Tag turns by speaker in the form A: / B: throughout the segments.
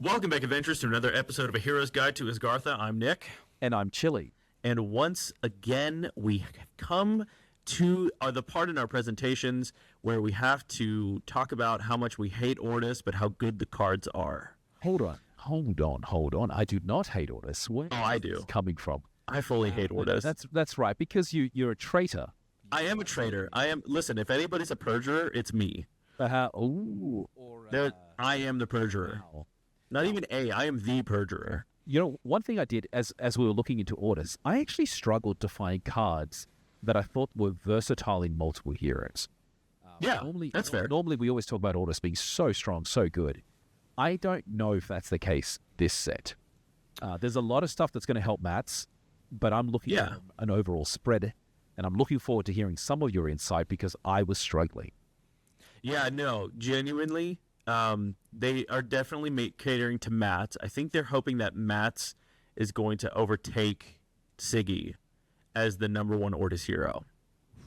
A: Welcome back, adventurers, to another episode of A Hero's Guide to Asgartha. I'm Nick.
B: And I'm Chili.
A: And once again, we have come to the part in our presentations where we have to talk about how much we hate Ordis, but how good the cards are.
B: Hold on. I do not hate Ordis. Where
A: I
B: is
A: do.
B: this coming from?
A: I fully hate Ordis.
B: That's right, because you're a traitor.
A: I am a traitor. Listen, if anybody's a perjurer, it's me. I am the perjurer.
B: Wow.
A: Not even I am the perjurer.
B: You know, one thing I did as we were looking into Ordis, I actually struggled to find cards that I thought were versatile in multiple heroes.
A: That's fair.
B: Normally, we always talk about Ordis being so strong, so good. I don't know if that's the case this set. There's a lot of stuff that's going to help Mats, but I'm looking at an overall spread, and I'm looking forward to hearing some of your insight because I was struggling.
A: Yeah, no, genuinely, they are definitely catering to Mats. I think they're hoping that Mats is going to overtake Siggy as the number one Ordis hero.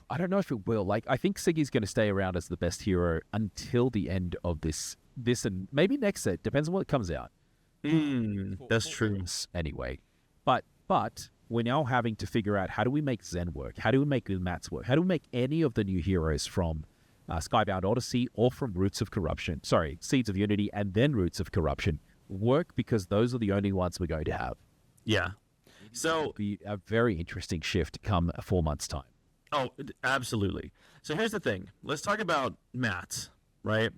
B: I don't know if it will. I think Siggy's going to stay around as the best hero until the end of this and maybe next set. Depends on what comes out.
A: That's true.
B: Anyway, but we're now having to figure out, how do we make Zen work? How do we make Mats work? How do we make any of the new heroes from Skybound Odyssey or from Seeds of Unity and then Roots of Corruption work, because those are the only ones we're going to have.
A: Yeah. So
B: it'll be a very interesting shift come 4 months' time.
A: Oh, absolutely. So here's the thing. Let's talk about Mats, right?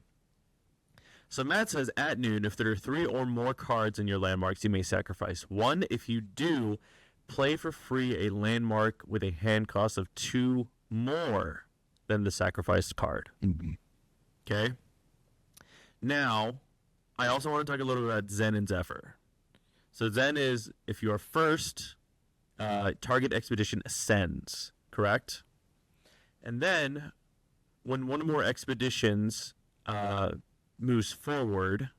A: So Matt says, at noon, if there are 3 or more cards in your landmarks, you may sacrifice 1. If you do, play for free a landmark with a hand cost of 2 more than the sacrificed card.
B: Mm-hmm.
A: Okay? Now, I also want to talk a little bit about Zen and Zephyr. So Zen is, if your first target expedition ascends, correct? And then, when one or more expeditions moves forward...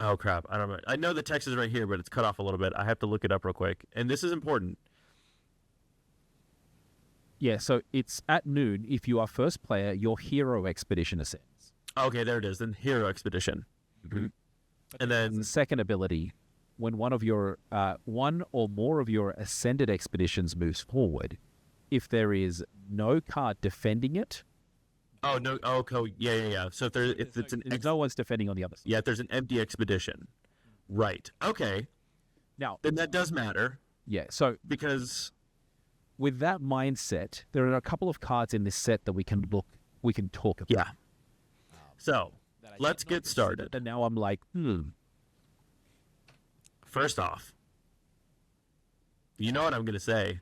A: Oh, crap. I don't know. I know the text is right here, but it's cut off a little bit. I have to look it up real quick. And this is important.
B: Yeah, so it's at noon. If you are first player, your hero expedition ascends.
A: Okay, there it is. Then hero expedition. Mm-hmm. And then
B: the second ability, when one or more of your ascended expeditions moves forward, if there is no card defending it.
A: Oh no! Oh, yeah. So if
B: no one's defending on the other side.
A: Yeah, if there's an empty expedition, right? Okay.
B: Now
A: then that does matter.
B: Yeah. So
A: because
B: with that mindset, there are a couple of cards in this set that we can talk about.
A: Yeah. So let's get started.
B: And now I'm like,
A: First off, you know what I'm gonna say.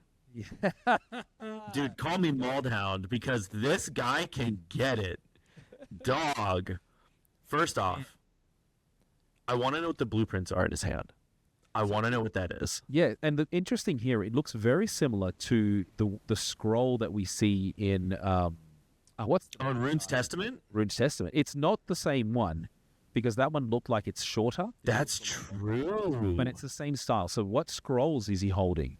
A: Dude, call me Maldhound, because this guy can get it. Dog. First off, I want to know what the blueprints are in his hand. I want to know what that is.
B: Yeah, and the interesting here, it looks very similar to the scroll that we see in
A: Rune's Testament?
B: Rune's Testament. It's not the same one, because that one looked like it's shorter.
A: That's true.
B: But it's the same style. So what scrolls is he holding?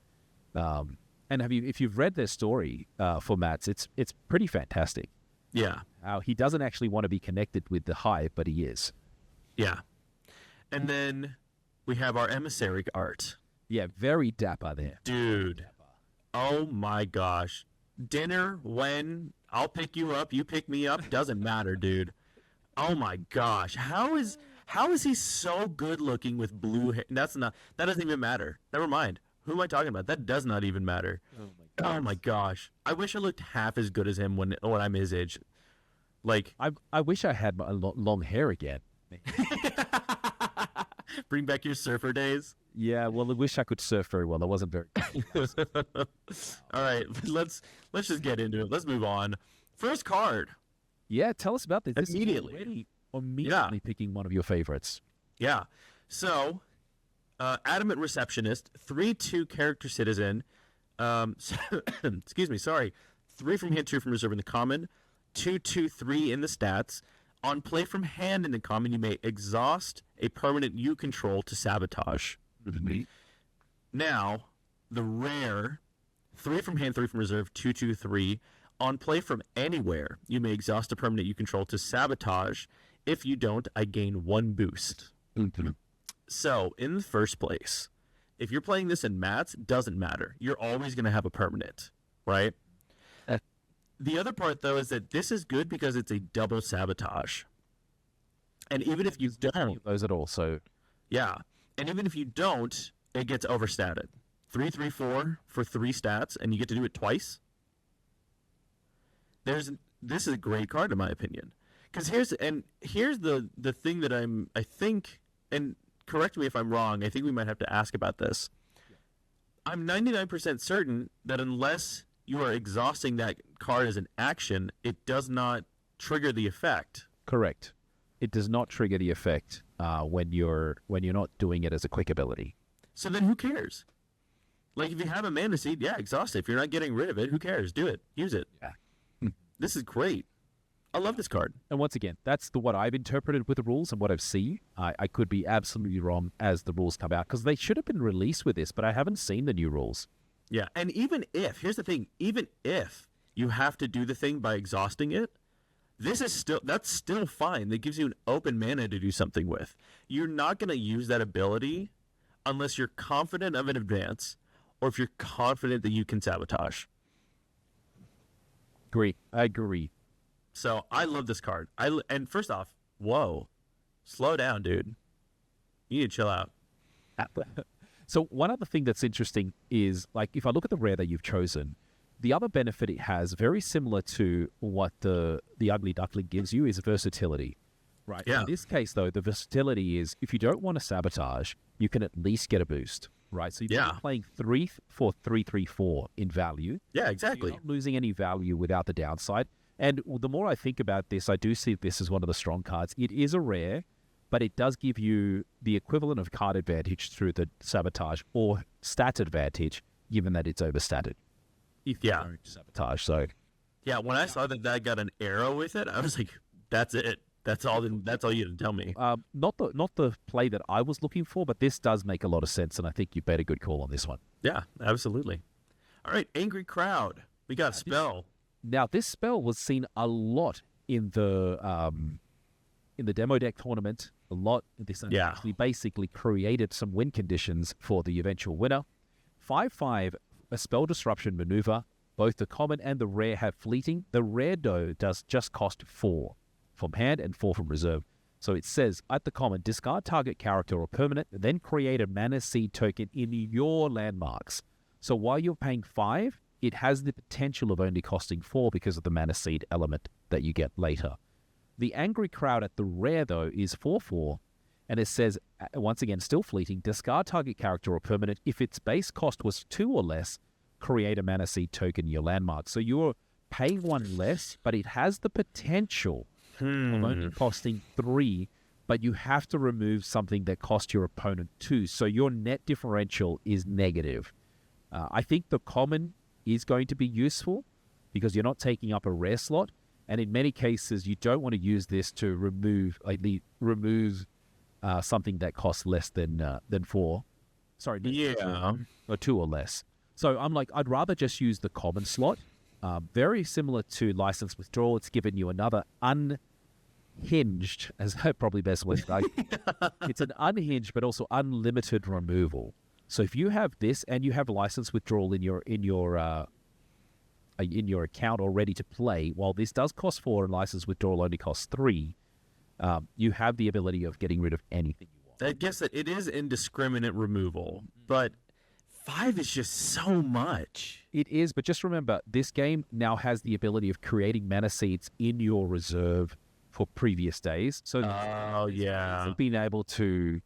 B: And if you've read their story for Mats, it's pretty fantastic.
A: Yeah.
B: He doesn't actually want to be connected with the Hive, but he is.
A: Yeah. And then we have our emissary art.
B: Yeah, very dapper there.
A: Dude. Oh my gosh. Dinner, when, I'll pick you up, you pick me up, doesn't matter, dude. Oh my gosh. How is he so good looking with blue hair? That doesn't even matter. Never mind. Who am I talking about? That does not even matter. Oh my gosh. I wish I looked half as good as him when I'm his age.
B: I wish I had my long hair again.
A: Bring back your surfer days.
B: Yeah, well, I wish I could surf very well. I wasn't very good.
A: All right, let's just get into it. Let's move on. First card.
B: Yeah, tell us about this.
A: Immediately
B: picking one of your favorites.
A: Yeah. So, Adamant Receptionist, 3/2 character citizen. Excuse me, sorry. 3 from hand, 2 from reserve in the common. 2/2/3 in the stats. On play from hand in the common, you may exhaust a permanent you control to sabotage.
B: Mm-hmm.
A: Now, the rare, 3 from hand, 3 from reserve, 2/2/3. On play from anywhere, you may exhaust a permanent you control to sabotage. If you don't, I gain 1 boost. So, in the first place, if you're playing this in mats, doesn't matter. You're always going to have a permanent, right? The other part, though, is that this is good because it's a double sabotage. And even if you don't...
B: Those at all, so...
A: Yeah. And even if you don't, it gets overstatted. 3/3/4 for 3 stats, and you get to do it twice. This is a great card, in my opinion. Because here's the thing that I think, and correct me if I'm wrong, I think we might have to ask about this. I'm 99% certain that unless you are exhausting that card as an action, it does not trigger the effect.
B: Correct. It does not trigger the effect when you're not doing it as a quick ability.
A: So then who cares? Like, if you have a mana seed, yeah, exhaust it. If you're not getting rid of it, who cares? Do it. Use it.
B: Yeah.
A: This is great. I love this card.
B: And once again, that's what I've interpreted with the rules and what I've seen. I could be absolutely wrong as the rules come out, because they should have been released with this, but I haven't seen the new rules.
A: Yeah, and even if, here's the thing, even if you have to do the thing by exhausting it, that's still fine. That gives you an open mana to do something with. You're not going to use that ability unless you're confident of an advance, or if you're confident that you can sabotage.
B: I agree.
A: So I love this card. And first off, whoa, slow down, dude. You need to chill out.
B: So one other thing that's interesting is, like, if I look at the rare that you've chosen, the other benefit it has, very similar to what the Ugly Duckling gives you, is versatility. Right.
A: Yeah.
B: In this case, though, the versatility is, if you don't want to sabotage, you can at least get a boost. Right. So you're playing 3 for 3/3/4 in value.
A: Yeah, exactly.
B: You're not losing any value without the downside. And the more I think about this, I do see this as one of the strong cards. It is a rare, but it does give you the equivalent of card advantage through the sabotage, or stat advantage, given that it's overstatted. If you don't sabotage, so...
A: Yeah, when I saw that got an arrow with it, I was like, that's it. That's all you had to tell me.
B: Not the play that I was looking for, but this does make a lot of sense, and I think you bet a good call on this one.
A: Yeah, absolutely. All right, Angry Crowd. We got a spell.
B: Now, this spell was seen a lot in the demo deck tournament. A lot. This actually basically created some win conditions for the eventual winner. 5/5, a spell disruption maneuver. Both the common and the rare have fleeting. The rare, though, does just cost 4 from hand and 4 from reserve. So it says, at the common, discard target character or permanent, then create a mana seed token in your landmarks. So while you're paying 5, it has the potential of only costing 4 because of the mana seed element that you get later. The Angry Crowd at the rare, though, is 4/4, and it says, once again, still fleeting, discard target character or permanent. If its base cost was 2 or less, create a mana seed token in your landmark. So you're paying 1 less, but it has the potential of only costing 3, but you have to remove something that costs your opponent 2. So your net differential is negative. I think the common is going to be useful because you're not taking up a rare slot, and in many cases you don't want to use this to remove something that costs less than 4. Sorry, or 2 or less. So I'm like, I'd rather just use the common slot. Very similar to license withdrawal. It's given you another unhinged, as probably best way. It's an unhinged but also unlimited removal. So if you have this and you have license withdrawal in your account or ready to play, while this does cost 4 and license withdrawal only costs 3, you have the ability of getting rid of anything you want.
A: I guess that it is indiscriminate removal, but 5 is just so much.
B: It is, but just remember, this game now has the ability of creating mana seeds in your reserve for previous days. So being able to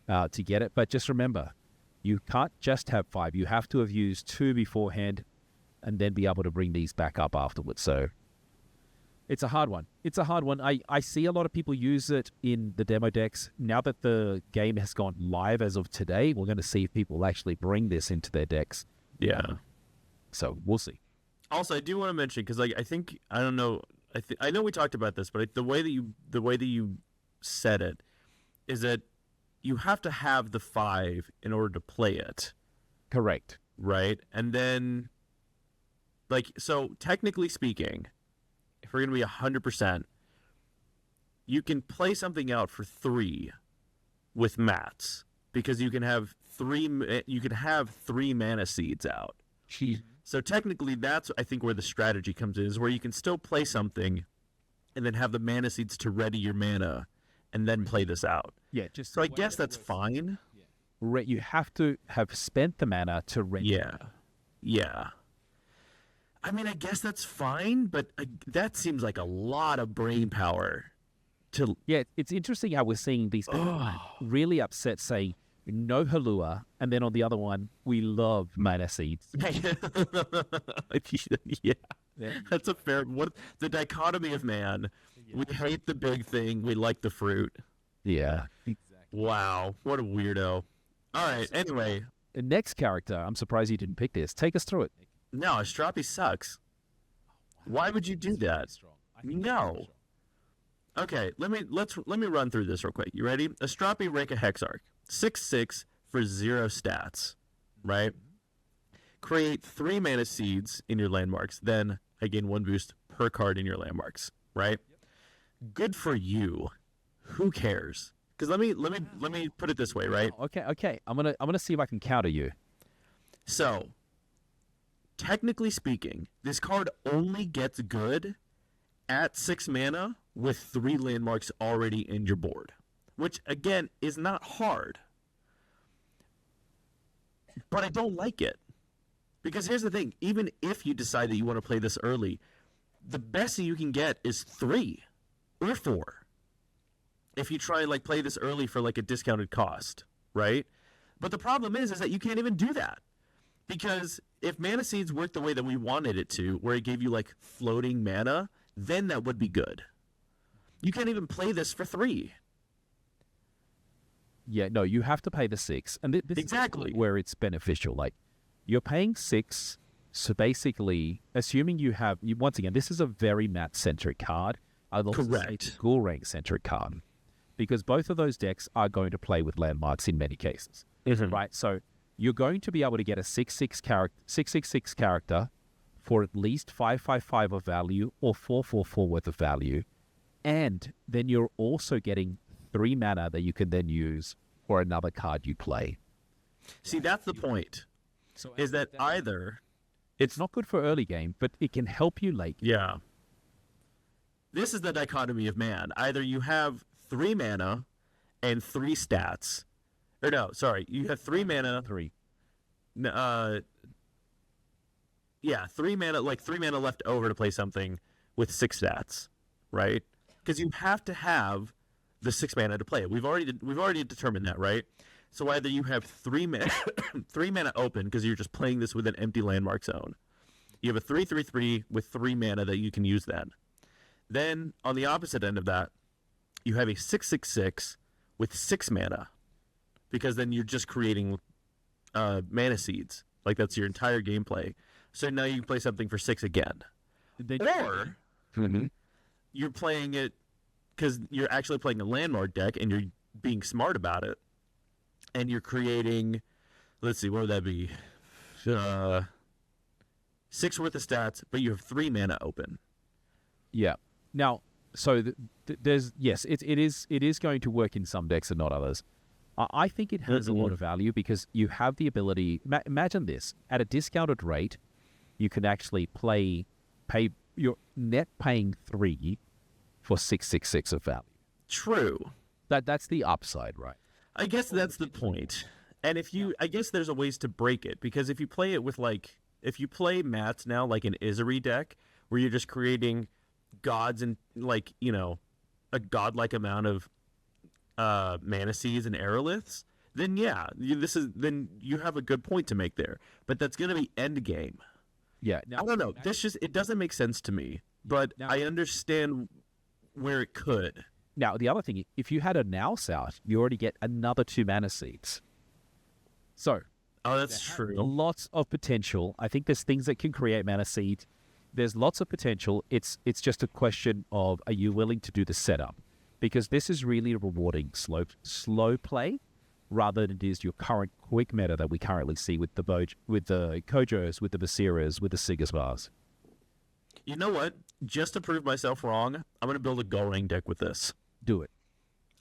B: get it. But just remember, you can't just have 5. You have to have used 2 beforehand and then be able to bring these back up afterwards. So it's a hard one. I see a lot of people use it in the demo decks. Now that the game has gone live as of today, we're going to see if people actually bring this into their decks.
A: Yeah.
B: So we'll see.
A: Also, I do want to mention, because I know we talked about this, but the way that you said it is that you have to have the 5 in order to play it.
B: Correct.
A: Right? And then, so technically speaking, if we're going to be 100%, you can play something out for 3 with mats because you can have 3 mana seeds out. So technically, that's I think where the strategy comes in, is where you can still play something, and then have the mana seeds to ready your mana, and then play this out.
B: Yeah, just
A: So I guess that's fine.
B: You have to have spent the mana to ready.
A: Yeah. I mean, I guess that's fine, but that seems like a lot of brain power.
B: Yeah, it's interesting how we're seeing these people really upset saying no Halua, and then on the other one, we love mana seeds.
A: Yeah. That's a fair what the dichotomy of man. We hate the big thing, we like the fruit.
B: Yeah.
A: Wow, what a weirdo. All right, anyway.
B: The next character, I'm surprised you didn't pick this. Take us through it.
A: No, Astropi sucks. Why would you do that? No. Okay, let me run through this real quick. You ready? Astropi Reka Hexarch. 6/6 for 0 stats. Right? Create 3 mana seeds in your landmarks. Then I gain 1 boost per card in your landmarks. Right? Good for you. Who cares? Because let me put it this way, right?
B: Okay. I'm gonna see if I can counter you.
A: So, technically speaking, this card only gets good at 6 mana with 3 landmarks already in your board, which again is not hard. But I don't like it. Because here's the thing, even if you decide that you want to play this early, the best that you can get is 3 or 4. If you try and like play this early for like a discounted cost, right? But the problem is that you can't even do that. Because if mana seeds worked the way that we wanted it to, where it gave you like floating mana, then that would be good. You can't even play this for 3.
B: Yeah, no, you have to pay the 6. And this
A: Exactly.
B: is where it's beneficial. Like, you're paying 6, so basically, assuming once again, this is a very mat-centric card. I'd also say it's a school rank-centric card. Because both of those decks are going to play with landmarks in many cases. Right? So you're going to be able to get a 6/6 character for at least 5/5 of value or 4/4 worth of value. And then you're also getting 3 mana that you can then use for another card you play.
A: See, that's the point. Is that either...
B: It's not good for early game, but it can help you late game.
A: Yeah. This is the dichotomy of man. Either you have 3 mana and 3 stats. Or no, sorry. You have 3 mana.
B: 3.
A: 3 mana, like 3 mana left over to play something with 6 stats, right? Because you have to have the 6 mana to play it. We've already determined that, right? So either you have 3 mana, 3 mana open because you're just playing this with an empty landmark zone. You have a 3/3/3 with 3 mana that you can use then. Then on the opposite end of that, you have a 6/6/6 with 6 mana, because then you're just creating mana seeds. Like that's your entire gameplay. So now you can play something for 6 again. Or you're playing it because you're actually playing a landmark deck and you're being smart about it. And you're creating, let's see, what would that be? 6 worth of stats, but you have 3 mana open.
B: Yeah. Now, so there's it is going to work in some decks and not others. I think it has a lot of value because you have the ability. Imagine this: at a discounted rate, you can actually pay your net paying 3 for 6/6 of value.
A: True.
B: That's the upside, right?
A: I guess that's the point. And I guess there's a ways to break it, because if you play it with if you play mats now like an Izuri deck where you're just creating gods and a godlike amount of mana seeds and aeroliths, then then you have a good point to make there. But that's going to be end game.
B: Yeah.
A: I don't know. It doesn't make sense to me, but I understand where it could.
B: Now, the other thing, if you had a Nous out, you already get another 2 mana seeds. So,
A: that's true.
B: Lots of potential. I think there's things that can create mana seeds. There's lots of potential. It's just a question of, are you willing to do the setup? Because this is really rewarding slow play rather than it is your current quick meta that we currently see with the Kojos, with the Basiras, with the Sigisbars.
A: You know what? Just to prove myself wrong, I'm going to build a Golang deck with this.
B: Do it.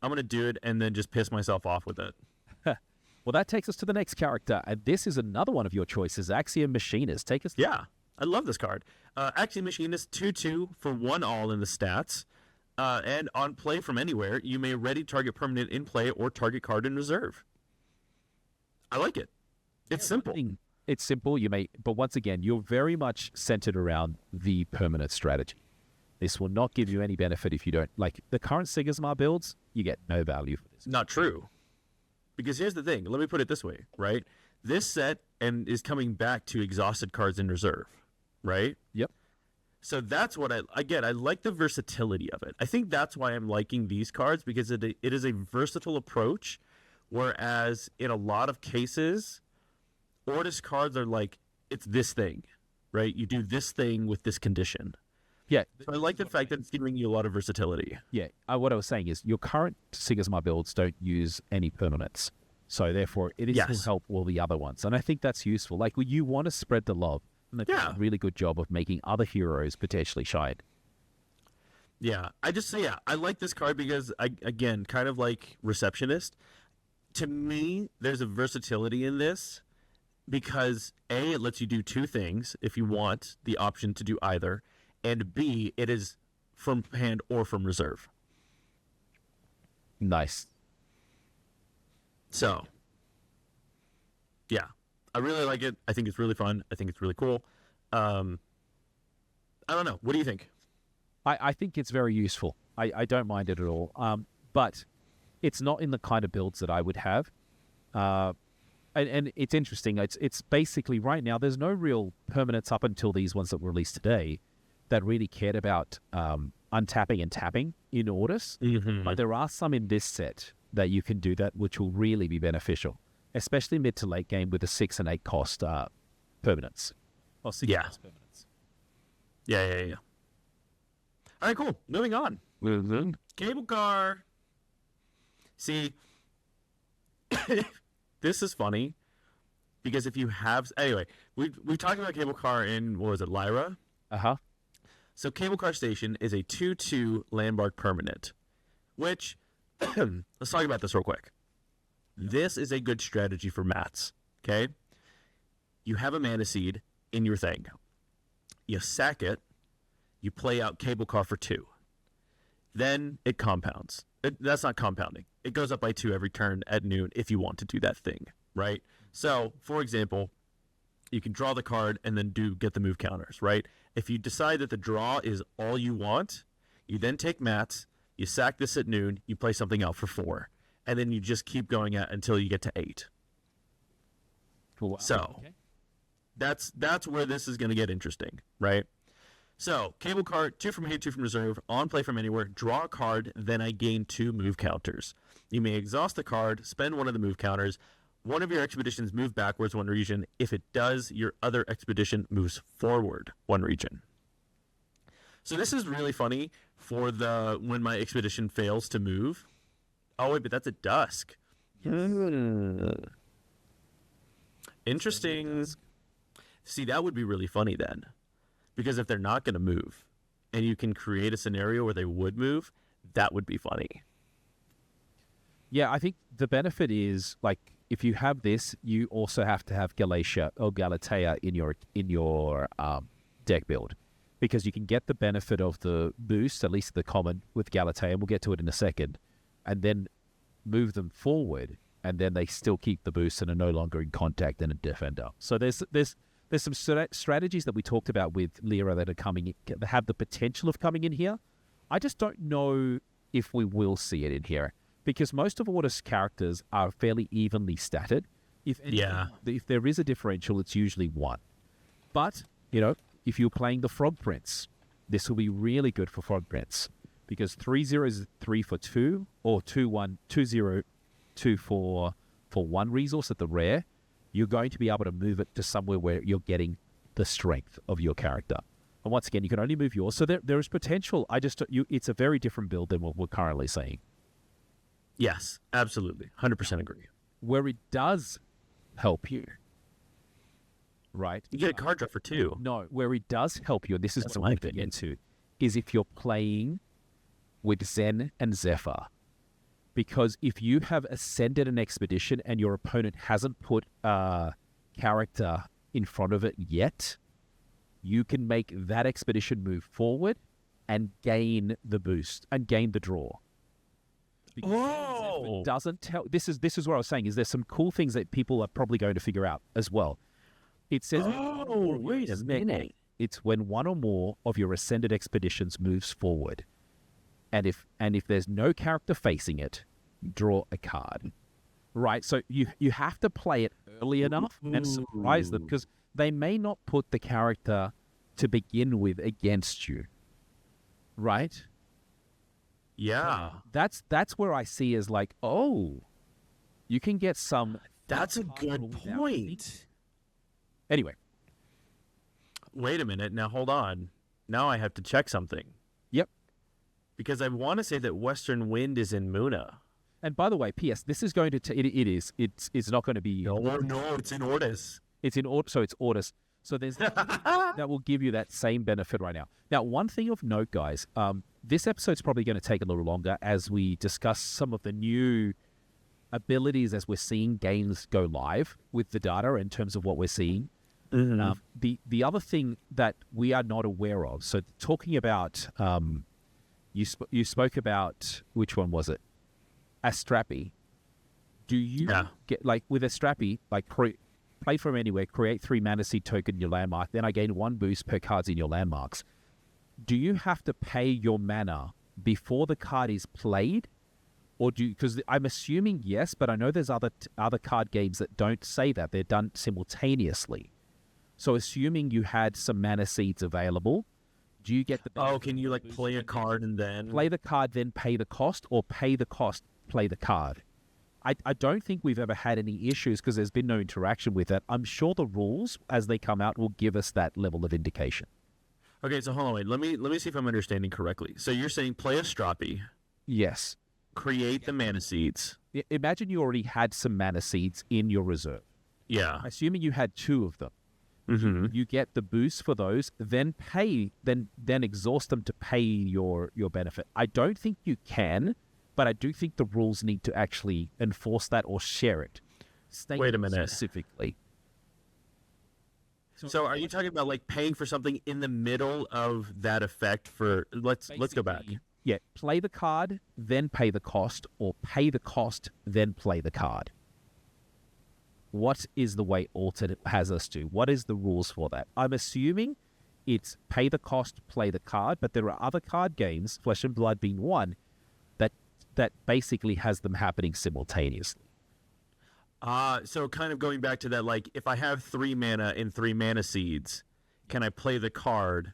A: I'm going to do it and then just piss myself off with it.
B: Well, that takes us to the next character, and this is another one of your choices, Axiom Machinist. Take us.
A: Yeah, I love this card. Axiom Machinist, 2/2 for 1 all in the stats. And on play from anywhere, you may ready target permanent in play or target card in reserve. I like it. It's simple.
B: It's simple. But once again, you're very much centered around the permanent strategy. This will not give you any benefit if you don't like the current Sigismar builds. You get no value for this.
A: Not true. Because here's the thing. Let me put it this way, right? This set and is coming back to exhausted cards in reserve, right?
B: Yep.
A: So that's what I get. I like the versatility of it. I think that's why I'm liking these cards, because it is a versatile approach, whereas in a lot of cases, Ordis cards are like, it's this thing, right? You do this thing with this condition.
B: Yeah.
A: So I like the fact that it's giving you a lot of versatility.
B: Yeah. What I was saying is your current Sigismar builds don't use any permanents. So therefore, it is to help all the other ones. And I think that's useful. Like, you want to spread the love. And they've done a really good job of making other heroes potentially shine.
A: Yeah. I like this card because, again, kind of like Receptionist. To me, there's a versatility in this because, A, it lets you do 2 things if you want the option to do either. And B, it is from hand or from reserve.
B: Nice.
A: So, yeah, I really like it. I think it's really fun. I think it's really cool. I don't know. What do you think?
B: I think it's very useful. I don't mind it at all. But it's not in the kind of builds that I would have. And it's interesting. It's basically right now, there's no real permanents up until these ones that were released today that really cared about untapping and tapping in Ordis.
A: Mm-hmm.
B: But there are some in this set that you can do that, which will really be beneficial, especially mid to late game with the 6 and 8 cost permanents. Or 6 cost permanents.
A: Yeah. All right, cool. Moving on.
B: Mm-hmm.
A: Cable car. See, this is funny because if you have... Anyway, we talked about cable car in, what was it, Lyra?
B: Uh-huh.
A: So Cable Car Station is a 2/2 landmark permanent, which, let's talk about this real quick. This is a good strategy for mats, okay? You have a mana seed in your thing. You sack it, you play out Cable Car for 2. Then it compounds. That's not compounding. It goes up by 2 every turn at noon if you want to do that thing, right? So, for example, you can draw the card and then get the move counters, right? If you decide that the draw is all you want, you then take mats, you sack this at noon, you play something out for 4, and then you just keep going at until you get to 8.
B: Wow.
A: So that's where this is going to get interesting, right? So cable card, 2 from hand, 2 from reserve, on play from anywhere, draw a card, then I gain 2 move counters. You may exhaust the card, spend one of the move counters. One of your expeditions move backwards 1 region. If it does, your other expedition moves forward 1 region. So this is really funny for when my expedition fails to move. Oh wait, but that's at dusk. Interesting. See, that would be really funny then. Because if they're not going to move, and you can create a scenario where they would move, that would be funny.
B: Yeah, I think the benefit is, like, if you have this, you also have to have Galatia or Galatea in your deck build, because you can get the benefit of the boost, at least the common with Galatea, and we'll get to it in a second, and then move them forward, and then they still keep the boost and are no longer in contact and a defender. So there's some strategies that we talked about with Lyra that are that have the potential of coming in here. I just don't know if we will see it in here, because most of Ordis characters are fairly evenly statted. If there is a differential, it's usually 1. But, if you're playing the Frog Prince, this will be really good for Frog Prince, because 3/0 is 3 for 2, or 2/1, 2/0, 2 for 1 resource at the rare. You're going to be able to move it to somewhere where you're getting the strength of your character. And once again, you can only move yours. So there is potential. It's a very different build than what we're currently seeing.
A: Yes, absolutely. 100% agree.
B: Where it does help you, right?
A: You get a card draw for 2.
B: No, where it does help you, and this is what I want to get into, is if you're playing with Zen and Zephyr. Because if you have ascended an expedition and your opponent hasn't put a character in front of it yet, you can make that expedition move forward and gain the boost and gain the draw.
A: Oh,
B: It doesn't tell. This is what I was saying. Is there's some cool things that people are probably going to figure out as well. It says,
A: oh, wait a minute.
B: it's when one or more of your ascended expeditions moves forward, and if there's no character facing it, draw a card. Right. So you have to play it early enough and surprise them, because they may not put the character to begin with against you. Right.
A: Yeah,
B: That's where I see as like, oh, you can get some.
A: that's a good point.
B: Anyway,
A: Wait a minute. Now hold on. Now I have to check something.
B: Yep.
A: Because I want to say that Western Wind is in Muna.
B: and by the way, P.S. This is going to it's not going to be.
A: No, it's in Ordis.
B: It's in so it's Ordis. So there's that will give you that same benefit right now. Now, one thing of note, guys, this episode's probably going to take a little longer as we discuss some of the new abilities as we're seeing games go live with the data in terms of what we're seeing. The other thing that we are not aware of. So talking about, you spoke about, which one was it? Astrapi. Do you get like with Astrapi, like play from anywhere, create 3 mana seed token in your landmark, then I gain 1 boost per cards in your landmarks. Do you have to pay your mana before the card is played? Or because I'm assuming yes, but I know there's other card games that don't say that. They're done simultaneously. So assuming you had some mana seeds available, do you get the...
A: Oh, can you like play a card and then...
B: Play the card, then pay the cost, or pay the cost, play the card? I don't think we've ever had any issues because there's been no interaction with it. I'm sure the rules, as they come out, will give us that level of indication.
A: Okay, so hold on, wait. Let me see if I'm understanding correctly. So you're saying play a Stroppy,
B: Yes.
A: create the mana seeds.
B: Imagine you already had some mana seeds in your reserve.
A: Yeah.
B: Assuming you had 2 of them.
A: Mm-hmm.
B: You get the boost for those, then exhaust them to pay your benefit. I don't think you can, but I do think the rules need to actually enforce that or share it.
A: Wait a minute.
B: Specifically.
A: So are you talking about like paying for something in the middle of that effect for... Let's go back.
B: Yeah, play the card, then pay the cost, or pay the cost, then play the card. What is the way Alternate has us do? What is the rules for that? I'm assuming it's pay the cost, play the card, but there are other card games, Flesh and Blood being one, that basically has them happening simultaneously.
A: So kind of going back to that, like if I have 3 mana and 3 mana seeds, can I play the card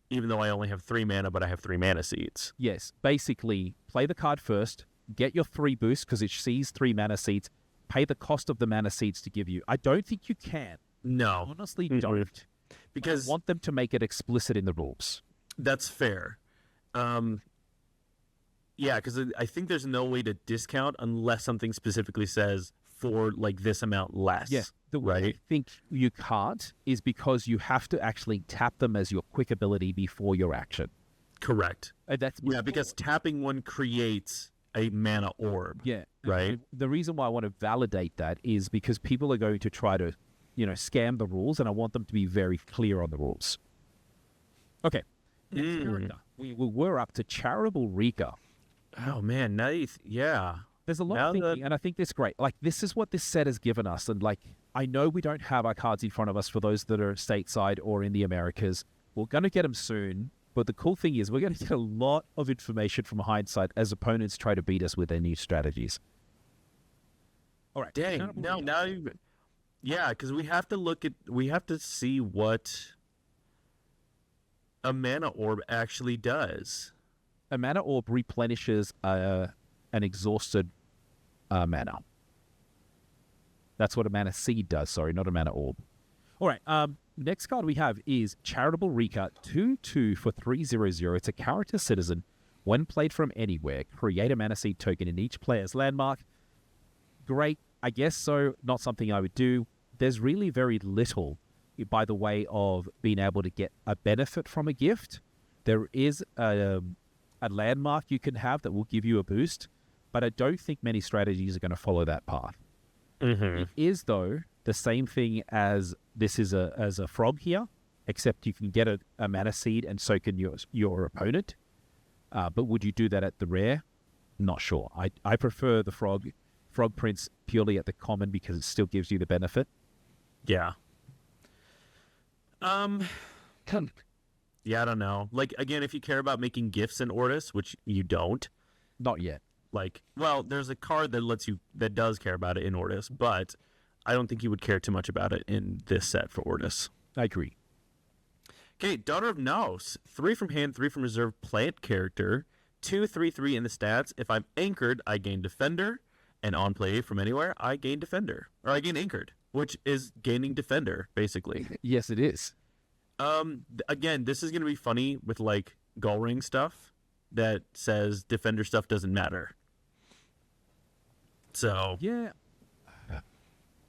A: even though I only have 3 mana, but I have 3 mana seeds?
B: Yes, basically play the card first, get your 3 boosts because it sees 3 mana seeds, pay the cost of the mana seeds to give you. I don't think you can.
A: No.
B: Honestly, don't.
A: Because
B: I want them to make it explicit in the rules.
A: That's fair. Yeah, because I think there's no way to discount unless something specifically says for like this amount less.
B: Yeah, the way I think you can't is because you have to actually tap them as your quick ability before your action.
A: Correct.
B: That's
A: because tapping one creates a mana orb.
B: Yeah.
A: Right.
B: The reason why I want to validate that is because people are going to try to, scam the rules, and I want them to be very clear on the rules. Okay. Next character. We're up to Charitable Rika.
A: Oh man, nice. Yeah.
B: There's a lot of thinking, and I think that's great. Like, this is what this set has given us, and like, I know we don't have our cards in front of us for those that are stateside or in the Americas. We're going to get them soon, but the cool thing is we're going to get a lot of information from hindsight as opponents try to beat us with their new strategies. All right.
A: Dang. Yeah, because we have to see what a mana orb actually does.
B: A mana orb replenishes an exhausted mana. That's what a mana seed does. Sorry, not a mana orb. All right. Next card we have is Charitable Rika, 2/2 for 3/0/0. It's a character citizen. When played from anywhere, create a mana seed token in each player's landmark. Great. I guess so. Not something I would do. There's really very little by the way of being able to get a benefit from a gift. There is a landmark you can have that will give you a boost, but I don't think many strategies are going to follow that path.
A: Mm-hmm.
B: It is, though, the same thing as this is as a frog here, except you can get a mana seed and so can your opponent. But would you do that at the rare? Not sure. I prefer the frog prince purely at the common because it still gives you the benefit.
A: Yeah. Yeah, I don't know. Like, again, if you care about making gifts in Ordis, which you don't,
B: Not yet.
A: like, well, there's a card that does care about it in Ordis, but I don't think you would care too much about it in this set for Ordis.
B: I agree.
A: Okay, Daughter of Naos. 3 from hand, 3 from reserve plant character. 2/3/3 in the stats. If I'm anchored, I gain Defender. And on play from anywhere, I gain Defender. Or I gain Anchored, which is gaining Defender, basically.
B: Yes, it is.
A: Again, this is going to be funny with, like, Gull Ring stuff that says Defender stuff doesn't matter. So,
B: Yeah.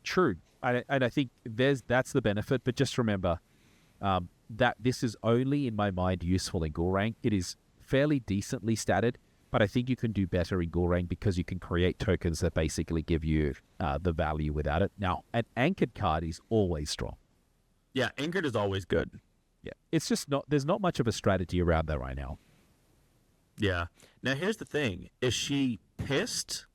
B: True. And I think that's the benefit, but just remember that this is only, in my mind, useful in Gorang. It is fairly decently statted, but I think you can do better in Gorang because you can create tokens that basically give you the value without it. Now, an anchored card is always strong.
A: yeah, Anchored is always good.
B: Yeah. It's just there's not much of a strategy around that right now.
A: Yeah. Now, here's the thing. Is she pissed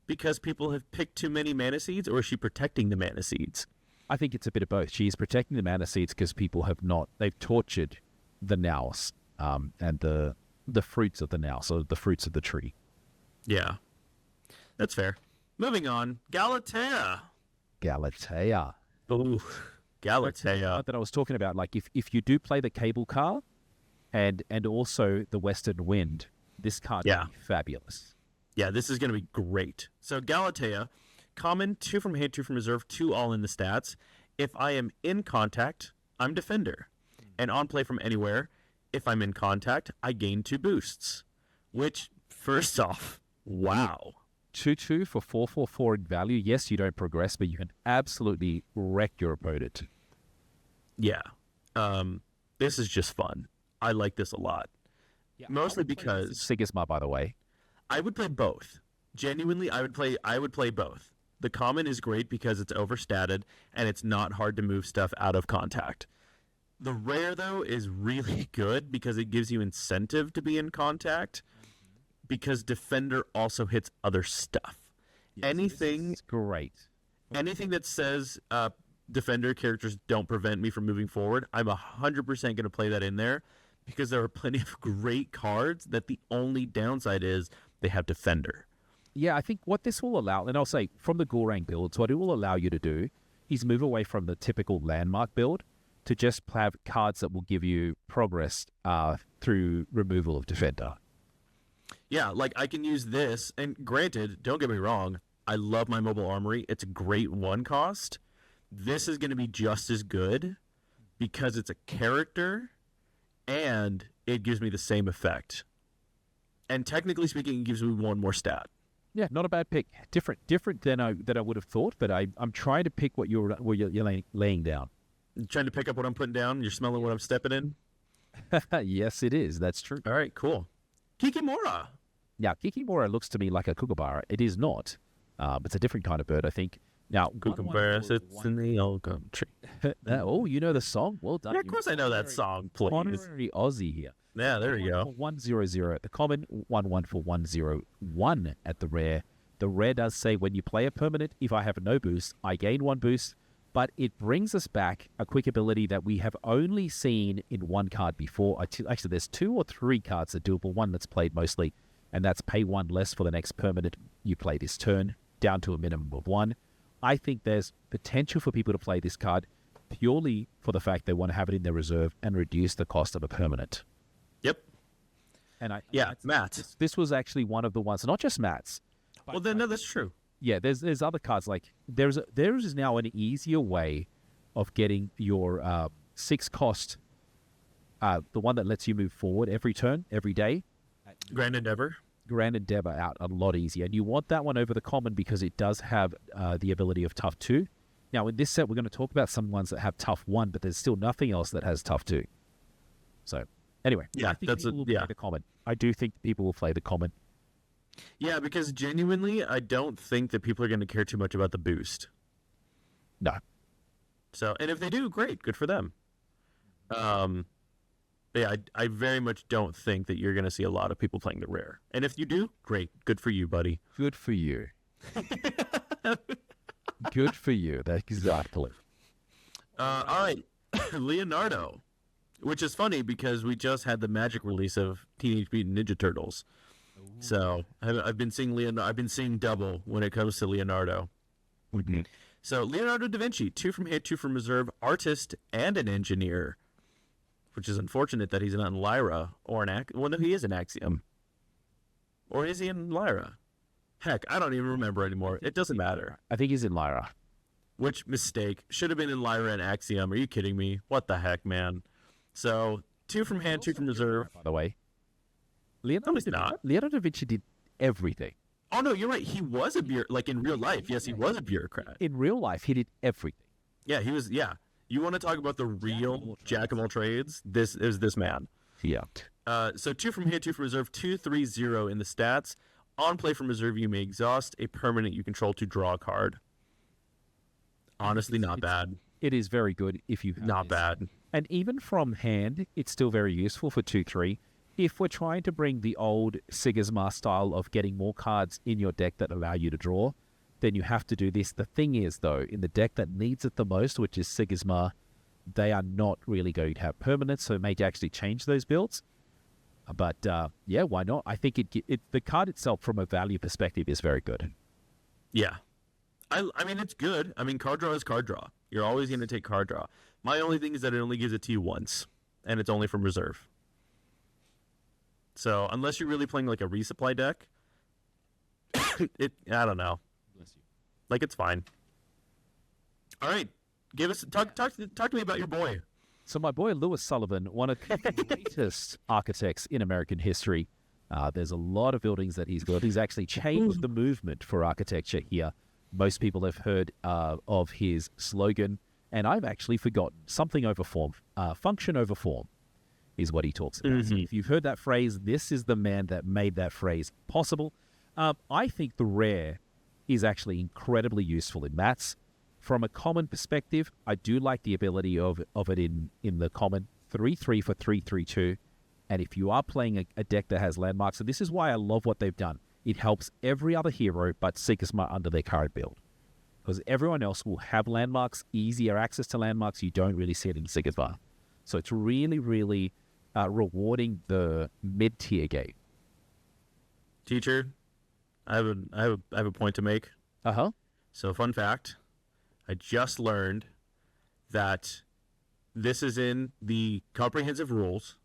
A: because people have picked too many mana seeds, or is she protecting the mana seeds?
B: I think it's a bit of both. She is protecting the mana seeds because people they've tortured the Naos and the fruits of the Naos, or the fruits of the tree.
A: Yeah. That's fair. Moving on. Galatea.
B: Galatea.
A: Ooh. Galatea.
B: That I was talking about, like if you do play the cable car and also the Western Wind, this card
A: Yeah.
B: would be fabulous.
A: Yeah, this is going to be great. So Galatea, common, 2 from hand, 2 from reserve, 2 all in the stats. If I am in contact, I'm Defender. And on play from anywhere, if I'm in contact, I gain 2 boosts. Which, first off, wow.
B: 2/2 for 4/4 in value. Yes, you don't progress, but you can absolutely wreck your opponent.
A: Yeah. This is just fun. I like this a lot. Mostly because
B: Sigismund, by the way.
A: I would play both. Genuinely, I would play both. The common is great because it's overstated and it's not hard to move stuff out of contact. The rare, though, is really good because it gives you incentive to be in contact because Defender also hits other stuff. Anything
B: It's great.
A: anything that says Defender characters don't prevent me from moving forward, I'm 100% going to play that in there because there are plenty of great cards that the only downside is they have Defender.
B: Yeah, I think what this will allow, and I'll say from the Gorang builds, what it will allow you to do is move away from the typical landmark build to just have cards that will give you progress through removal of Defender.
A: Yeah, like I can use this, and granted, don't get me wrong, I love my mobile armory. It's a great one cost. This is going to be just as good because it's a character and it gives me the same effect. And technically speaking, it gives me one more stat.
B: Yeah, not a bad pick. Different than I would have thought, but I'm trying to pick what you're laying down.
A: You trying to pick up what I'm putting down? You're smelling what I'm stepping in?
B: Yes, it is. That's true.
A: All right, cool. Kikimora.
B: Now, Kikimora looks to me like a kookaburra. It is not. It's a different kind of bird, I think. Now,
A: Kookaburra sits in the old gum tree.
B: Oh, you know the song? Well done.
A: Yeah, of course I know that song, please.
B: Honorary Aussie here.
A: Yeah, there you go.
B: 1/0/0 at the common, 1/1 for 1/0/1 at the rare. The rare does say when you play a permanent, if I have no boost, I gain 1 boost. But it brings us back a quick ability that we have only seen in one card before. Actually, there's 2 or 3 cards that do it, but one that's played mostly, and that's pay 1 less for the next permanent you play this turn, down to a minimum of 1. I think there's potential for people to play this card purely for the fact they want to have it in their reserve and reduce the cost of a permanent.
A: Yep.
B: And
A: Mats.
B: This was actually one of the ones, not just Mats.
A: Well, then, no, that's true.
B: Yeah, there's other cards like there is now an easier way of getting your 6 cost, the one that lets you move forward every turn, every day.
A: Grand Endeavor.
B: Grand Endeavor out a lot easier, and you want that one over the common because it does have the ability of Tough 2. Now, in this set, we're going to talk about some ones that have Tough 1, but there's still nothing else that has Tough 2. So, anyway,
A: Yeah,
B: I think
A: that's
B: people will play the common. I do think people will play the common.
A: Yeah, because genuinely, I don't think that people are going to care too much about the boost.
B: No.
A: So, and if they do, great, good for them. But yeah, I very much don't think that you're going to see a lot of people playing the rare. And if you do, great, good for you, buddy.
B: Good for you. Good for you. That's exactly.
A: All right, Leonardo, which is funny because we just had the Magic release of Teenage Mutant Ninja Turtles. So I've been seeing I've been seeing double when it comes to Leonardo.
B: Mm-hmm.
A: So Leonardo da Vinci, 2 from hit, 2 from reserve, artist and an engineer, which is unfortunate that he's not in Lyra or an well, no, he is an Axiom, or is he in Lyra? Heck, I don't even remember anymore. It doesn't matter.
B: I think he's in Lyra.
A: Which mistake? Should have been in Lyra and Axiom. Are you kidding me? What the heck, man? So 2 from hand, 2 from reserve.
B: By the way, Leonardo da Vinci did everything.
A: Oh no, you're right. He was a like in real life. Yes, he was a bureaucrat.
B: In real life, he did everything.
A: Yeah, he was. Yeah, you want to talk about the real jack of all trades? This is this man.
B: Yeah.
A: So 2 from hit, 2 from reserve, 2-3-0 in the stats. On play from reserve, you may exhaust a permanent you control to draw a card. Honestly, not bad.
B: It is very good if you have
A: Not
B: this.
A: bad.
B: And even from hand, it's still very useful for 2-3. If we're trying to bring the old Sigismund style of getting more cards in your deck that allow you to draw, then you have to do this. The thing is, though, in the deck that needs it the most, which is Sigismund, they are not really going to have permanents, so it may actually change those builds. But yeah, why not? I think the card itself, from a value perspective, is very good.
A: Yeah. I mean, it's good. I mean, card draw is card draw. You're always going to take card draw. My only thing is that it only gives it to you once, and it's only from reserve. So unless you're really playing like a resupply deck, I don't know. Like, it's fine. All right, talk to me about your boy.
B: So my boy Lewis Sullivan, one of the greatest architects in American history. There's a lot of buildings that he's built. He's actually changed the movement for architecture here. Most people have heard of his slogan, and I've actually forgotten. Something over form. Function over form is what he talks about. So if you've heard that phrase, this is the man that made that phrase possible. I think the rare is actually incredibly useful in mats. From a common perspective, I do like the ability of it in the common. 3-3 for 3-3-2. And if you are playing a deck that has landmarks, and this is why I love what they've done, it helps every other hero but Sigismund under their current build. Because everyone else will have landmarks, easier access to landmarks. You don't really see it in Sigismund. So it's really, really rewarding the mid-tier game.
A: Teacher, I have a point to make.
B: Uh-huh.
A: So, fun fact, I just learned that this is in the comprehensive rules.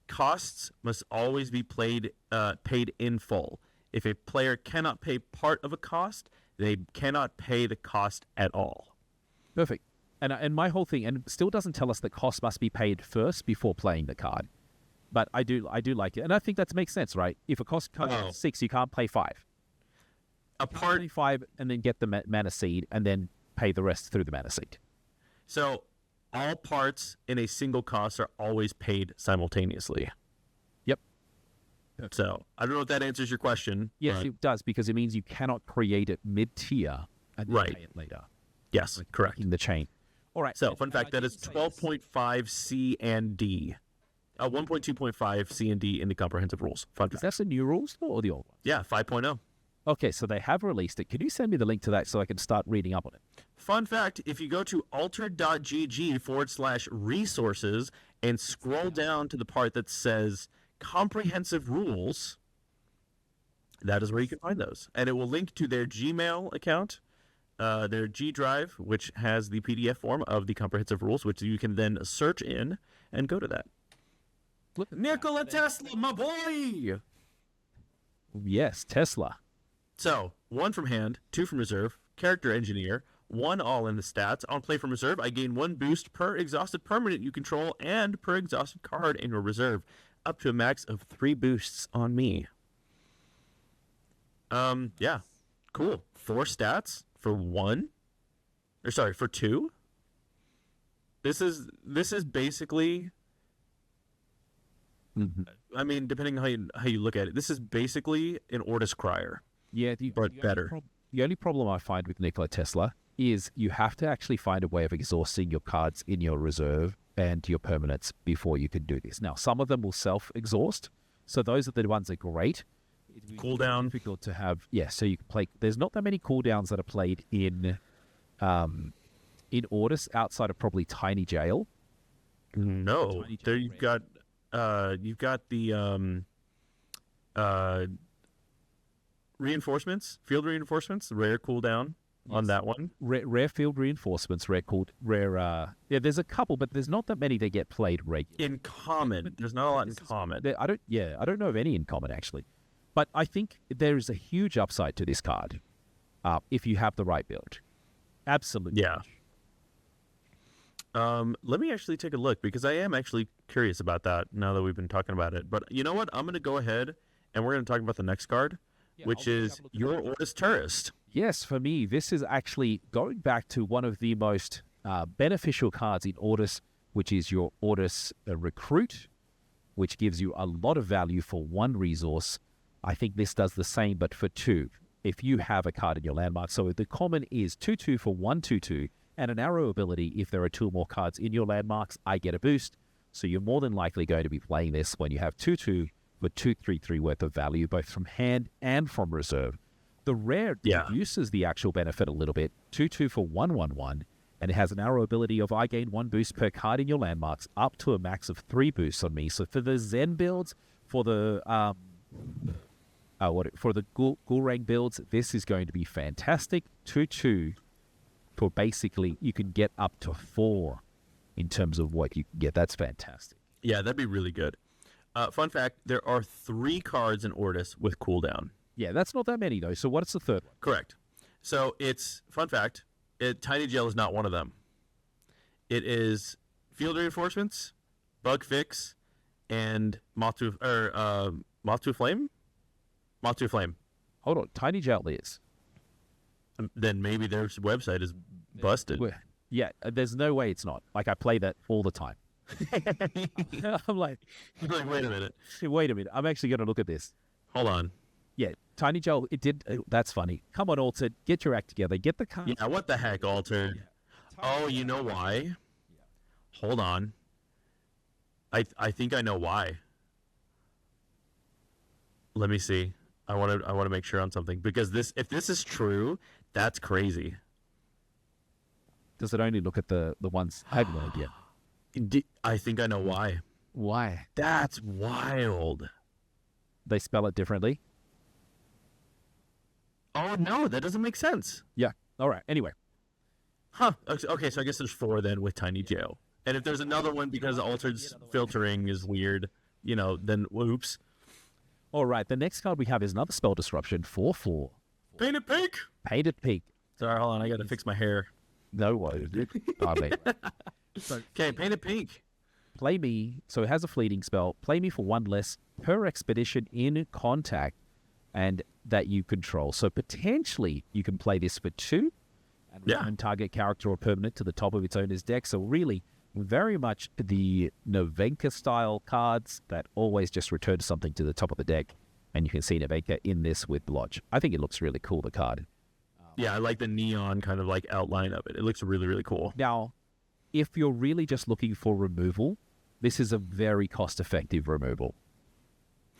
A: Costs must always be paid in full. If a player cannot pay part of a cost, they cannot pay the cost at all.
B: Perfect. And my whole thing, and it still doesn't tell us that costs must be paid first before playing the card. But I do like it. And I think that makes sense, right? If a cost comes 6, you can't play 5. Pay 5 and then get the mana seed and then pay the rest through the mana seed.
A: So all parts in a single cost are always paid simultaneously.
B: Yep.
A: So I don't know if that answers your question.
B: Yes, it does, because it means you cannot create it mid-tier and then
A: Right.
B: pay it later.
A: Yes, correct.
B: In the chain. All right.
A: So, fun fact, that is 12.5 C and D. 1.2.5 C and D in the comprehensive rules. Fun
B: Is
A: fact.
B: that the new rules or the old one?
A: Yeah, 5.0.
B: Okay, so they have released it. Can you send me the link to that so I can start reading up on it?
A: Fun fact, if you go to altered.gg/resources and scroll down to the part that says comprehensive rules, that is where you can find those. And it will link to their Gmail account, their G Drive, which has the PDF form of the comprehensive rules, which you can then search in and go to that. Nikola Tesla, my boy!
B: Yes, Tesla.
A: So, 1 from hand, 2 from reserve, character engineer, 1 all in the stats. On play from reserve, I gain 1 boost per exhausted permanent you control and per exhausted card in your reserve, up to a max of 3 boosts on me. Yeah, cool. 4 stats for 1, or sorry, for 2. This is basically I mean, depending on how you look at it, this is basically an Ordis Crier,
B: Yeah,
A: but better.
B: The only problem I find with Nikola Tesla is you have to actually find a way of exhausting your cards in your reserve and your permanents before you can do this. Now, some of them will self-exhaust, so those are the ones that are great.
A: Cooldown.
B: Difficult to have, yeah. So you can play. There's not that many cooldowns that are played in Ordis outside of probably Tiny Jail.
A: No,
B: Tiny
A: there
B: Jail
A: you've got the reinforcements, field reinforcements, rare cooldown on that one.
B: Rare field reinforcements, yeah. There's a couple, but there's not that many that get played regularly.
A: In common, there's not a lot in common.
B: I don't know of any in common actually, but I think there is a huge upside to this card if you have the right build. Absolutely.
A: Yeah. Let me actually take a look because I am actually curious about that now that we've been talking about it. But you know what? I'm going to go ahead and we're going to talk about the next card, which is your Ordis Tourist.
B: Yes, for me, this is actually going back to one of the most beneficial cards in Ordis, which is your Ordis Recruit, which gives you a lot of value for one resource. I think this does the same, but for two. If you have a card in your landmark. So the common is 2/2 for 1/2/2, and an arrow ability. If there are 2 or more cards in your landmarks, I get a boost. So you're more than likely going to be playing this when you have 2/2 for 2/3/3 worth of value, both from hand and from reserve. The rare reduces the actual benefit a little bit. 2/2 for 1/1/1, and it has an arrow ability of I gain 1 boost per card in your landmarks, up to a max of 3 boosts on me. So for the Zen builds, for the Gulrang builds, this is going to be fantastic. 2/2 for basically you can get up to 4 in terms of what you can get. That's fantastic.
A: Yeah, that'd be really good. Fun fact: there are 3 cards in Ordis with cooldown.
B: Yeah, that's not that many though. So what's the third one?
A: Correct. So it's fun fact: Tiny Jail is not one of them. It is field reinforcements, bug fix, and moth to flame. Moth to flame.
B: Hold on, Tiny Jail is.
A: Then maybe their website is busted.
B: Yeah, there's no way it's not. Like I play that all the time. I'm like,
A: wait a minute.
B: Wait a minute. I'm actually going to look at this.
A: Hold on.
B: Yeah, Tiny Joel, it did. That's funny. Come on, Altered. Get your act together. Get the card.
A: Yeah, what the heck, Altered? Yeah. Oh, you know why? Yeah. Hold on. I think I know why. Let me see. I want to make sure on something because if this is true, that's crazy.
B: Does it only look at the ones? I have no idea.
A: I think I know why.
B: Why?
A: That's wild.
B: They spell it differently?
A: Oh, no, that doesn't make sense.
B: Yeah. All right. Anyway.
A: Huh. Okay, so I guess there's 4 then with Tiny Jail. And if there's another one because Altered's filtering is weird, then whoops.
B: All right. The next card we have is another spell disruption, 4/4.
A: Painted Pink.
B: Painted Pink.
A: Sorry, hold on. I got to fix my hair.
B: No worries.
A: Okay, Painted Pink.
B: Play me. So it has a fleeting spell. Play me for 1 less per expedition in contact and that you control. So potentially you can play this for 2 and return target character or permanent to the top of its owner's deck. So really, very much the Novenka style cards that always just return something to the top of the deck. And you can see Novenka in this with Lodge. I think it looks really cool, the card.
A: Yeah, I like the neon kind of like outline of it. It looks really, really cool.
B: Now, if you're really just looking for removal, this is a very cost-effective removal.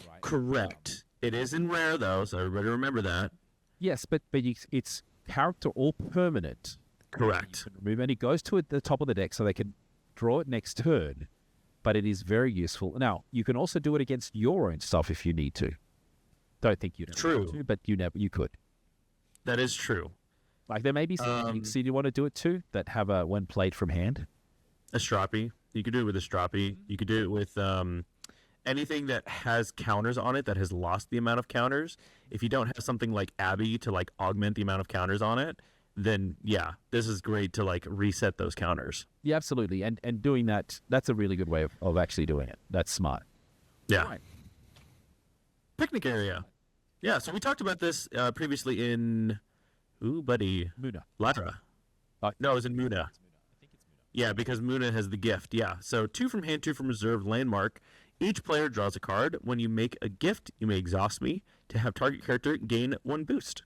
A: Right? Correct. It is in rare, though, so everybody remember that.
B: Yes, but it's character or permanent.
A: Correct.
B: Remove, and it goes to the top of the deck so they can draw it next turn, but it is very useful. Now, you can also do it against your own stuff if you need to. Don't think you'd
A: True.
B: To, but you could.
A: That is true.
B: Like there may be some things you want to do it to that have a when played from hand.
A: A Stroppy. You could do it with a Stroppy. You could do it with anything that has counters on it that has lost the amount of counters. If you don't have something like Abby to like augment the amount of counters on it, then yeah, this is great to like reset those counters.
B: Yeah, absolutely. And doing that's a really good way of actually doing it. That's smart.
A: Yeah. Right. Picnic area. Yeah, so we talked about this previously in,
B: Muna.
A: Lyra. No, it was in Muna.
B: I think it's Muna.
A: Yeah, because Muna has the gift, yeah. So 2 from hand, 2 from reserve, landmark. Each player draws a card. When you make a gift, you may exhaust me to have target character gain 1 boost.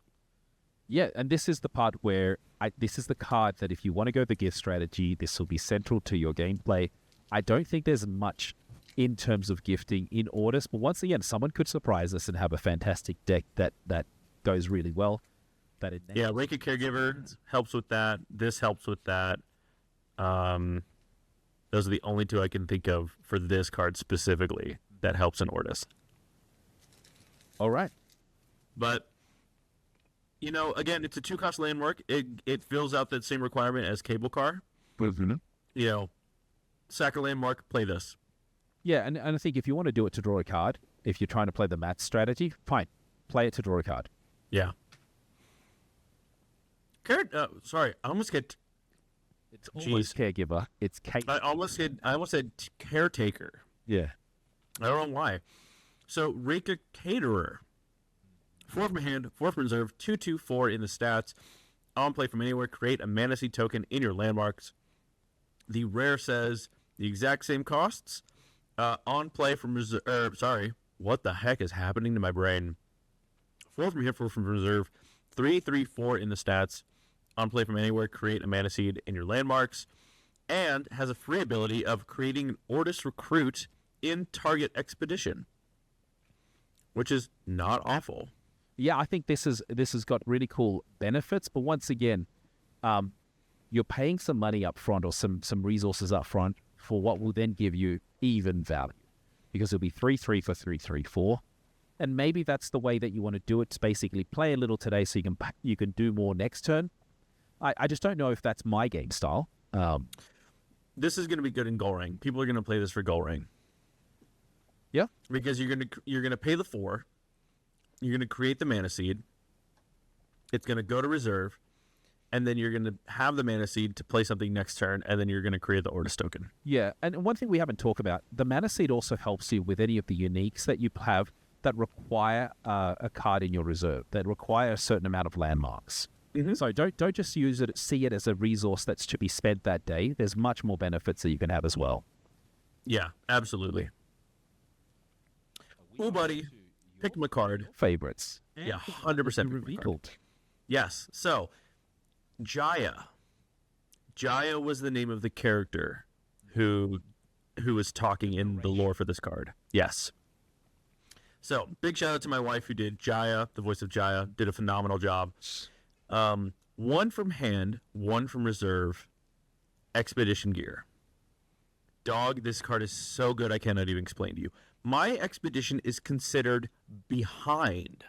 B: Yeah, and this is the part where this is the card that if you want to go the gift strategy, this will be central to your gameplay. I don't think there's much in terms of gifting in Ordis, but once again, someone could surprise us and have a fantastic deck that goes really well.
A: Yeah, Rake a Caregiver helps with that. This helps with that. Those are the only 2 I can think of for this card specifically that helps in Ordis.
B: All right.
A: But, you know, again, it's a 2-cost landmark. It fills out that same requirement as Cable Car.
B: Mm-hmm.
A: You know, sack a landmark, play this.
B: Yeah, and I think if you want to do it to draw a card, if you're trying to play the Matt strategy, fine. Play it to draw a card.
A: Yeah. Sorry, I almost get...
B: It's almost Caregiver. It's
A: I almost said Caretaker.
B: Yeah.
A: I don't know why. So, Rake a Caterer. 4 from hand, 4 from reserve, 2/2/4 in the stats. On play from anywhere, create a Mana Seed token in your landmarks. The rare says the exact same costs. On play from reserve. Sorry, what the heck is happening to my brain? 4 from here, 4 from reserve, 3/3/4 in the stats. On play from anywhere, create a Mana Seed in your landmarks. And has a free ability of creating an Ordis recruit in target expedition, which is not awful.
B: Yeah, I think this has got really cool benefits, but once again, you're paying some money up front or some resources up front for what will then give you even value, because it'll be 3/3 for 3/3/4, and maybe that's the way that you want to do it. To basically play a little today so you can do more next turn. I just don't know if that's my game style.
A: This is going to be good in Goal Ring. People are going to play this for Goal Ring.
B: Yeah,
A: because you're gonna pay the 4. You're gonna create the Mana Seed. It's gonna go to reserve, and then you're gonna have the Mana Seed to play something next turn, and then you're gonna create the Ordis token.
B: Yeah, and one thing we haven't talked about, the Mana Seed also helps you with any of the uniques that you have that require a card in your reserve, that require a certain amount of landmarks. Mm-hmm. So don't just see it as a resource that's to be spent that day. There's much more benefits that you can have as well.
A: Yeah, absolutely. Oh, buddy, pick him a card.
B: Favorites.
A: Yeah, 100%
B: revealed.
A: Yes. So, Jaya. Jaya was the name of the character who was talking in the lore for this card. Yes. So, big shout out to my wife who did Jaya, the voice of Jaya, did a phenomenal job. 1 from hand, 1 from reserve, expedition gear. Dog, this card is so good I cannot even explain to you. My expedition is considered behind.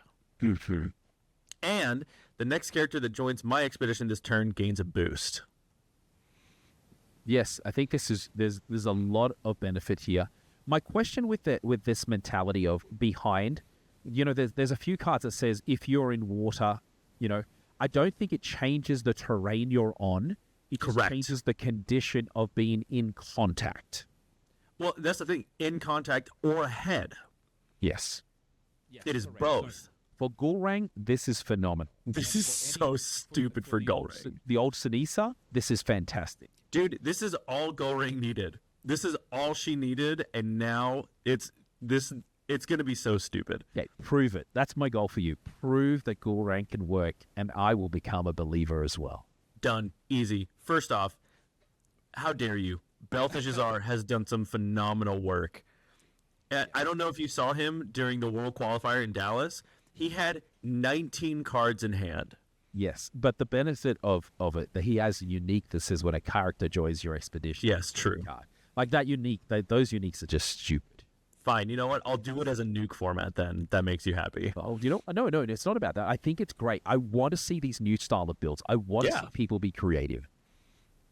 A: And the next character that joins my expedition this turn gains a boost.
B: Yes, I think there's a lot of benefit here. My question with this mentality of behind, there's a few cards that says if you're in water, I don't think it changes the terrain you're on. It just changes the condition of being in contact.
A: Well, that's the thing. In contact or ahead.
B: Yes.
A: It is both.
B: For Gulrang, this is phenomenal.
A: This is so stupid for Gulrang.
B: The old Sinisa, this is fantastic.
A: Dude, this is all Gulrang needed. This is all she needed, and now it's going to be so stupid.
B: Okay, prove it. That's my goal for you. Prove that Gulrang can work, and I will become a believer as well.
A: Done. Easy. First off, how dare you? Balthazar has done some phenomenal work. I don't know if you saw him during the World Qualifier in Dallas. He had 19 cards in hand.
B: Yes, but the benefit of it, that he has uniqueness is when a character joins your expedition.
A: Yes, true.
B: Like that unique, those uniques are just stupid.
A: Fine, you know what? I'll do it as a nuke format then. That makes you happy.
B: Oh, no, it's not about that. I think it's great. I want to see these new style of builds. I want to see people be creative.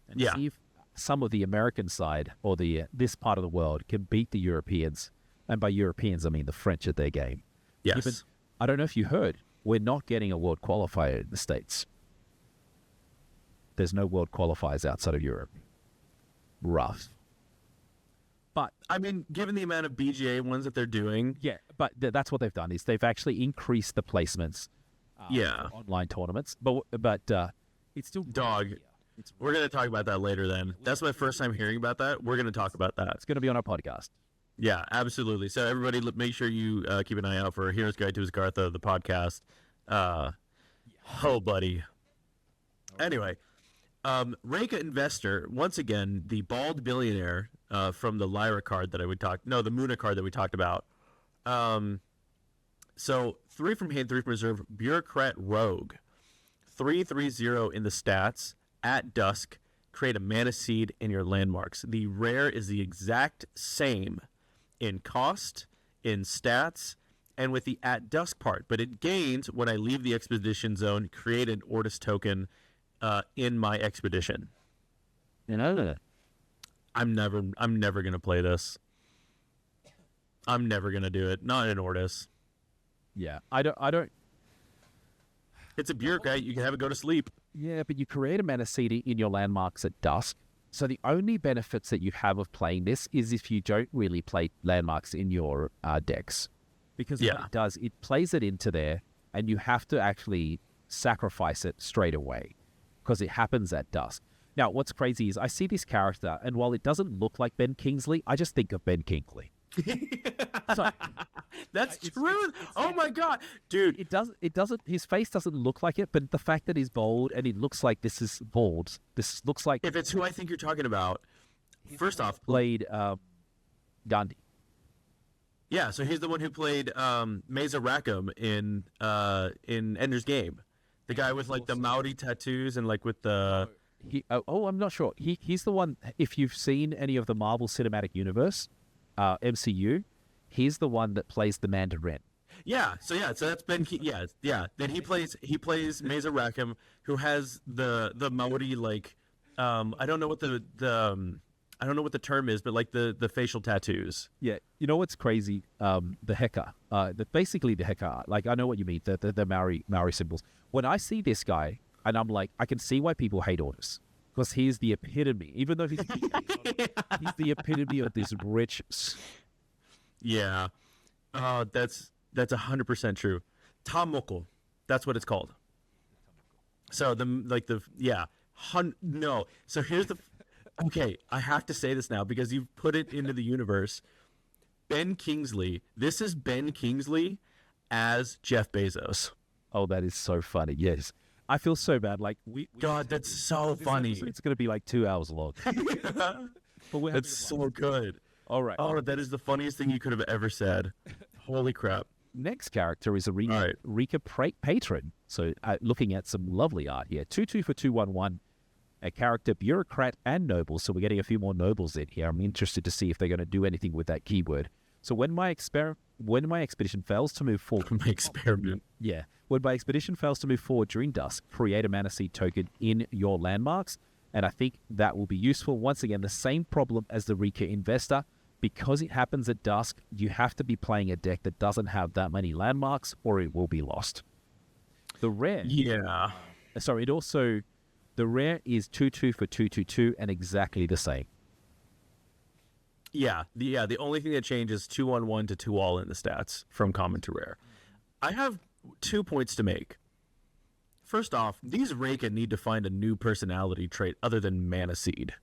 B: And see if some of the American side or this part of the world can beat the Europeans. And by Europeans, I mean the French at their game.
A: Yes.
B: Even, I don't know if you heard, we're not getting a world qualifier in the States. There's no world qualifiers outside of Europe. Rough. But
A: I mean, given the amount of BGA ones that they're doing.
B: Yeah, but that's what they've done, is they've actually increased the placements for online tournaments. But it's still...
A: Dog. We're going to talk about that later then. That's my first time hearing about that. We're going to talk about that.
B: It's going to be on our podcast.
A: Yeah, absolutely. So everybody, make sure you keep an eye out for Hero's Guide to Asgartha, the podcast. Oh, buddy. Anyway, Reka Investor, once again, the bald billionaire from the Lyra card that the Muna card that we talked about. So 3 from hand, 3 from reserve, Bureaucrat Rogue. 3/3/0 in the stats, at dusk, create a mana seed in your landmarks. The rare is the exact same in cost, in stats, and with the at dusk part, but it gains when I leave the expedition zone, create an Ordis token in my expedition. I'm never gonna play this. I'm never gonna do it. Not in Ordis.
B: Yeah, I don't.
A: It's a bureaucrat. You can have it go to sleep.
B: Yeah, but you create a mana seed in your landmarks at dusk. So the only benefits that you have of playing this is if you don't really play landmarks in your decks. Because what it does, it plays it into there, and you have to actually sacrifice it straight away because it happens at dusk. Now, what's crazy is I see this character, and while it doesn't look like Ben Kingsley, I just think of Ben Kingsley. So,
A: That's true. Oh my god, dude!
B: It doesn't. His face doesn't look like it, but the fact that he's bald and it looks like this is bald. This looks like
A: if it's who I think you're talking about. First off,
B: played Gandhi.
A: Yeah, so he's the one who played Mesa Rackham in Ender's Game, the guy with like the Maori tattoos and like with the.
B: I'm not sure. He's the one. If you've seen any of the Marvel Cinematic Universe, MCU, he's the one that plays the Mandarin.
A: So that's Ben. Then he plays Mesa Rackham, who has the Maori like I don't know what I don't know what the term is, but like the facial tattoos.
B: Yeah, you know what's crazy? The Heka, basically the Heka. Like I know what you mean. The Maori symbols. When I see this guy, and I'm like, I can see why people hate Ordis. Because he's the epitome, even though he's the epitome of this rich.
A: Yeah, that's 100% true. Tamoko, that's what it's called. So no. So here's the. Okay, I have to say this now because you've put it into the universe. Ben Kingsley. This is Ben Kingsley as Jeff Bezos.
B: Oh, that is so funny. Yes. I feel so bad. Like
A: God, that's so funny.
B: It's going to be like 2 hours long. But
A: that's so good.
B: All right.
A: Oh, that is the funniest thing you could have ever said. Holy crap.
B: Next character is a Rika Patron. So looking at some lovely art here. 2/2 for 2/1/1. A character, bureaucrat and noble. So we're getting a few more nobles in here. I'm interested to see if they're going to do anything with that keyword. So when my expedition fails to move forward...
A: My experiment.
B: Yeah. When my expedition fails to move forward during dusk, create a mana seed token in your landmarks. And I think that will be useful. Once again, the same problem as the Rika Investor. Because it happens at dusk, you have to be playing a deck that doesn't have that many landmarks or it will be lost. The rare...
A: Yeah.
B: Sorry, it also... The rare is 2/2 for 2/2/2 and exactly the same.
A: Yeah. The only thing that changes 2/1/1 to 2-all in the stats from common to rare. I have 2 points to make. First off, these Reka need to find a new personality trait other than Mana Seed.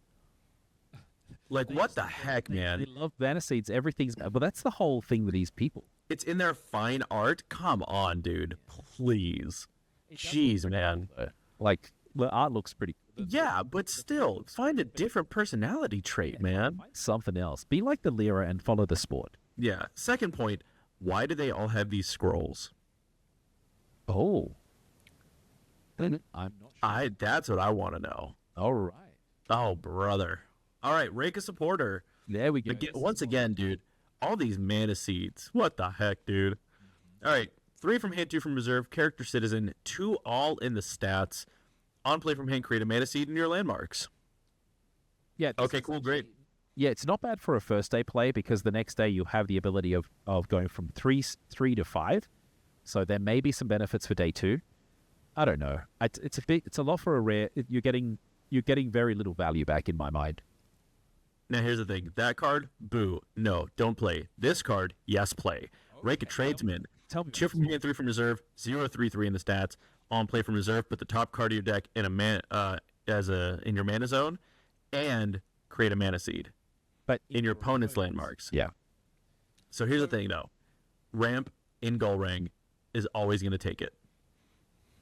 A: Like, what the heck, man?
B: They love Mana Seeds. Everything's... But that's the whole thing with these people.
A: It's in their fine art? Come on, dude. Please. Jeez, man.
B: Like... The art looks pretty
A: good. Yeah, but still, find a different personality trait, man.
B: Find something else. Be like the Lyra and follow the sport.
A: Yeah. Second point, why do they all have these scrolls?
B: Oh. I'm not sure.
A: That's what I want to know.
B: All right.
A: Oh, brother. All right, Reka supporter.
B: There we go.
A: Once again, dude, all these mana seeds. What the heck, dude? All right, 3 from hand, 2 from reserve, character citizen, 2-all in the stats. On play from hand, create a mana seed in your landmarks.
B: Yeah.
A: Okay, cool, great.
B: Yeah, it's not bad for a first day play because the next day you'll have the ability of going from 3 to 5. So there may be some benefits for day 2. I don't know. It's a lot for a rare. You're getting very little value back in my mind.
A: Now here's the thing. That card, boo. No, don't play. This card, yes, play. Reka Tradesman.
B: Tell me.
A: 2 from hand, 3 from reserve, 0/3/3 in the stats. On play from reserve, put the top card of your deck in in your mana zone, and create a mana seed.
B: But
A: in your opponent's landmarks.
B: Yeah.
A: So here's the thing, though. Ramp in Goalrang is always going to take it.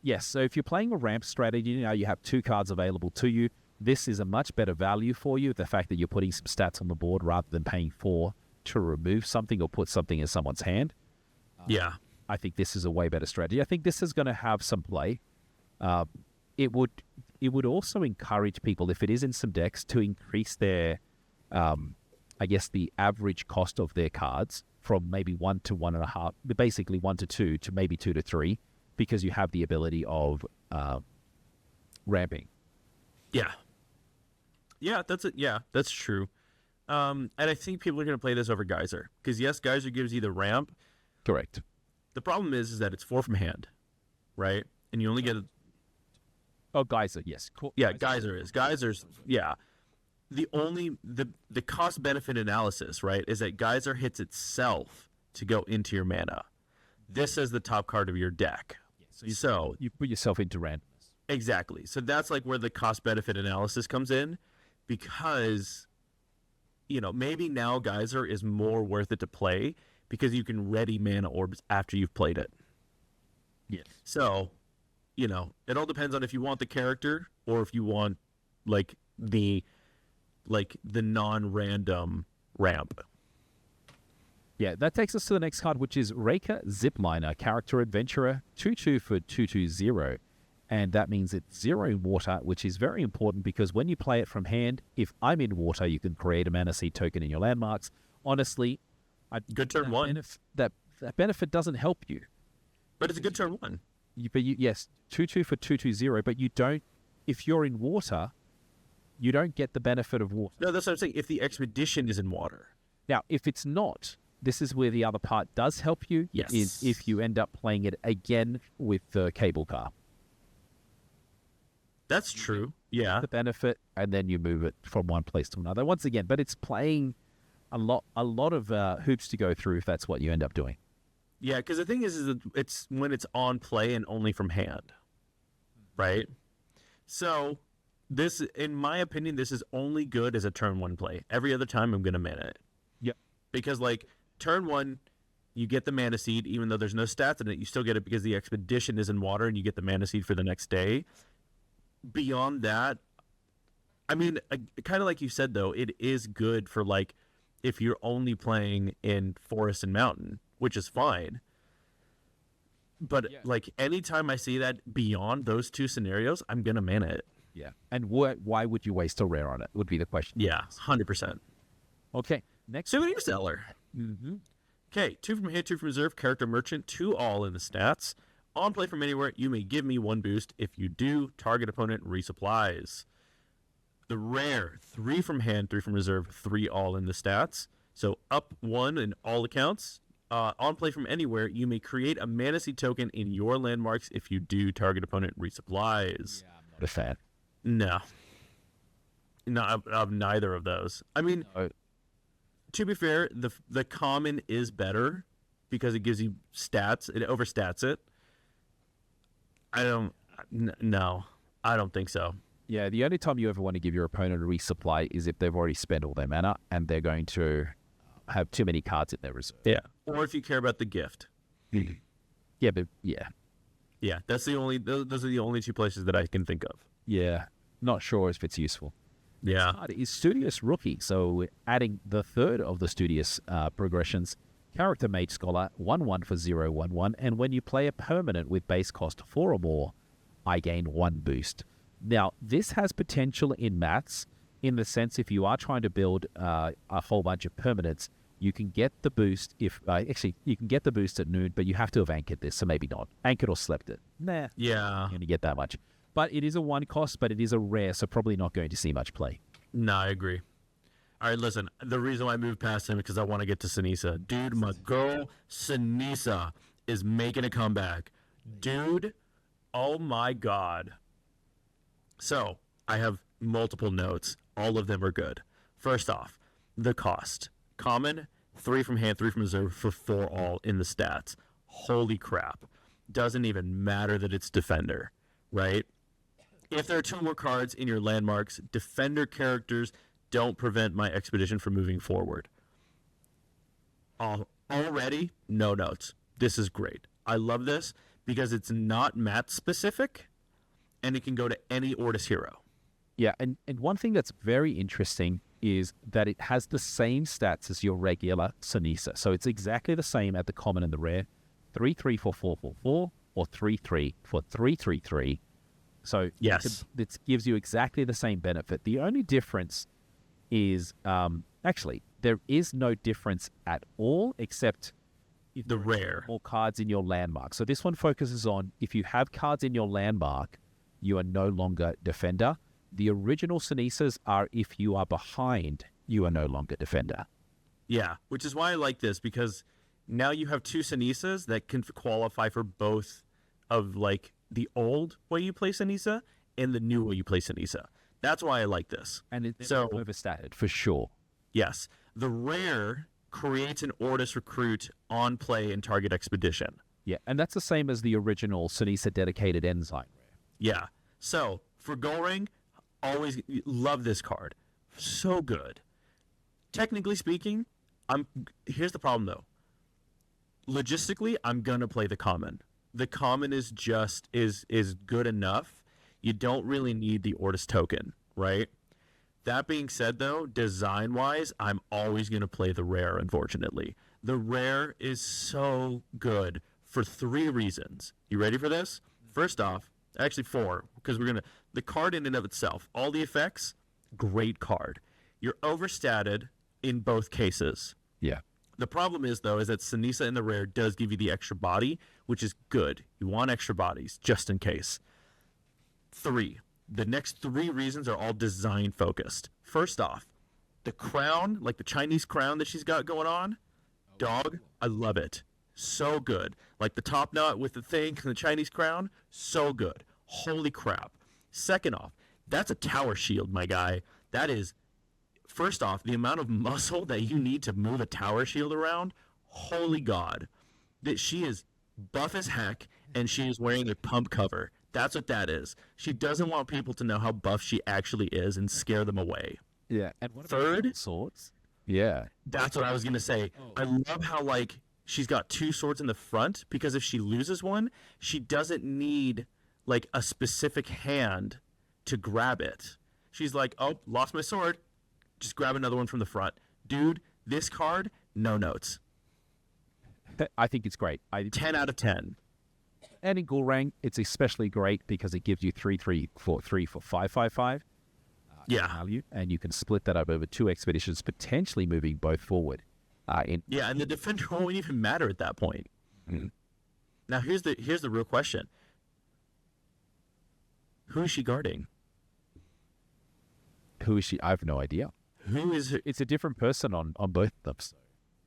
B: Yes, so if you're playing a ramp strategy, now you have 2 cards available to you. This is a much better value for you, the fact that you're putting some stats on the board rather than paying 4 to remove something or put something in someone's hand.
A: Yeah.
B: I think this is a way better strategy. I think this is going to have some play. It would also encourage people, if it is in some decks, to increase their, I guess, the average cost of their cards from maybe 1 to 1.5, basically 1 to 2 to maybe 2 to 3, because you have the ability of ramping.
A: Yeah. Yeah, that's it. Yeah, that's true. And I think people are going to play this over Geyser. Because, yes, Geyser gives you the ramp.
B: Correct.
A: The problem is that it's 4 from hand, right? And you only get...
B: Oh, Geyser, yes. Cool.
A: Yeah, Geyser's... Yeah. The cost-benefit analysis, right, is that Geyser hits itself to go into your mana. This is the top card of your deck.
B: Yeah, so you put yourself into randomness.
A: Exactly. So that's like where the cost-benefit analysis comes in, because, maybe now Geyser is more worth it to play because you can ready mana orbs after you've played it.
B: Yes.
A: So, it all depends on if you want the character or if you want, the non-random ramp.
B: Yeah, that takes us to the next card, which is Reika Zipliner, Character Adventurer, 2/2 for 2/2/0. And that means it's 0 in water, which is very important because when you play it from hand, if I'm in water, you can create a Mana Seed token in your landmarks. Honestly,
A: good turn 1.
B: That benefit doesn't help you.
A: But it's a good turn 1.
B: Yes, 2/2 for 2/2/0, but you don't, if you're in water, you don't get the benefit of water.
A: No, that's what I'm saying. If the expedition is in water.
B: Now, if it's not, this is where the other part does help you.
A: Yes.
B: Is if you end up playing it again with the cable car.
A: That's true. Yeah.
B: The benefit, and then you move it from one place to another. Once again, but it's playing a lot of hoops to go through if that's what you end up doing.
A: Yeah, because the thing is that it's when it's on play and only from hand, right? So this, in my opinion, this is only good as a turn 1 play. Every other time, I'm going to mana it.
B: Yep.
A: Because turn 1, you get the Mana Seed, even though there's no stats in it, you still get it because the expedition is in water and you get the Mana Seed for the next day. Beyond that, I mean, kind of like you said, though, it is good for, if you're only playing in Forest and Mountain, which is fine. But, anytime I see that beyond those 2 scenarios, I'm going to mana it.
B: Yeah. And why would you waste a rare on it, would be the question.
A: Yeah, 100%.
B: Okay, next.
A: Souvenir Seller.
B: Mm-hmm.
A: Okay, 2 from hand, 2 from reserve, Character Merchant, 2 all in the stats. On play from anywhere, you may give me 1 boost. If you do, target opponent resupplies. The rare, 3 from hand, 3 from reserve, 3 all in the stats. So up 1 in all accounts. On play from anywhere, you may create a Mana Seed token in your landmarks. If you do, target opponent resupplies.
B: Yeah, I'm not a fan.
A: No. No, of neither of those. I mean, to be fair, the common is better because it gives you stats. It overstats it. I don't think so.
B: Yeah, the only time you ever want to give your opponent a resupply is if they've already spent all their mana and they're going to have too many cards in their reserve.
A: Yeah. Or if you care about the gift.
B: Yeah, but yeah.
A: Yeah, those are the only 2 places that I can think of.
B: Yeah, not sure if it's useful.
A: Yeah.
B: Next card is Studious Rookie. So we're adding the third of the Studious progressions. Character Mage Scholar, 1/1 for 0/1/1, and when you play a permanent with base cost 4 or more, I gain 1 boost. Now, this has potential in maths, in the sense if you are trying to build a whole bunch of permanents, you can get the boost if... you can get the boost at noon, but you have to have anchored this, so maybe not. Anchored or slept it. Nah.
A: Yeah.
B: You're going to get that much. But it is a 1 cost, but it is a rare, so probably not going to see much play.
A: No, I agree. All right, listen, the reason why I moved past him is because I want to get to Sinisa. Dude, my girl Sinisa is making a comeback. Dude, oh my God. So, I have multiple notes. All of them are good. First off, the cost. Common, 3 from hand, 3 from reserve for 4 all in the stats. Holy crap. Doesn't even matter that it's Defender, right? If there are 2 more cards in your landmarks, Defender characters don't prevent my expedition from moving forward. already, no notes. This is great. I love this because it's not mat specific, and it can go to any Ordis hero.
B: Yeah, and one thing that's very interesting is that it has the same stats as your regular Sinisa. So it's exactly the same at the common and the rare. 3/3 for 4/4/4 or 3/3 for 3/3/3. So
A: yes,
B: it gives you exactly the same benefit. The only difference is, actually, there is no difference at all except if
A: the rare.
B: more cards in your landmark. So this one focuses on if you have cards in your landmark, you are no longer defender. The original Sinisas are if you are behind, you are no longer defender.
A: Yeah, which is why I like this, because now you have two Sinisas that can qualify for both of like the old way you play Sinisa and the new way you play Sinisa. That's why I like this.
B: And it's
A: so
B: overstated for sure.
A: Yes, the rare creates an Ordis recruit on play in target expedition.
B: Yeah, and that's the same as the original Sinisa dedicated enzyme rare.
A: Yeah. So for Goring, always love this card. So good. Technically speaking, here's the problem though. Logistically, I'm gonna play the common. The common is just is good enough. You don't really need the Ordis token, right? That being said though, design wise, I'm always gonna play the rare, unfortunately. The rare is so good for 3 reasons. You ready for this? First off, actually 4, because the card in and of itself, all the effects, great card. You're overstated in both cases.
B: Yeah.
A: The problem is, though, is that Sinisa in the rare does give you the extra body, which is good. You want extra bodies, just in case. 3. The next 3 reasons are all design focused. First off, the crown, like the Chinese crown that she's got going on, dog, I love it. So good. Like the top knot with the thing and the Chinese crown, so good. Holy crap. Second off, that's a tower shield, my guy. That is, first off, the amount of muscle that you need to move a tower shield around, holy God. That she is buff as heck, and she is wearing a pump cover. That's what that is. She doesn't want people to know how buff she actually is and scare them away.
B: Yeah. And what
A: Third,
B: swords? Yeah.
A: that's what I was going to say. I love how, like, she's got 2 swords in the front, because if she loses one, she doesn't need, like, a specific hand to grab it. She's like, oh, lost my sword. Just grab another one from the front. Dude, this card, no notes.
B: I think it's great.
A: 10 out of 10.
B: And in Gulrang, it's especially great because it gives you 3/3 for 3 for 5/5/5
A: Yeah.
B: value, and you can split that up over 2 expeditions, potentially moving both forward.
A: Yeah, and the defender won't even matter at that point. Now, here's the real question. Who is she guarding?
B: Who is she? I have no idea.
A: Who is her?
B: It's a different person on both of them. So.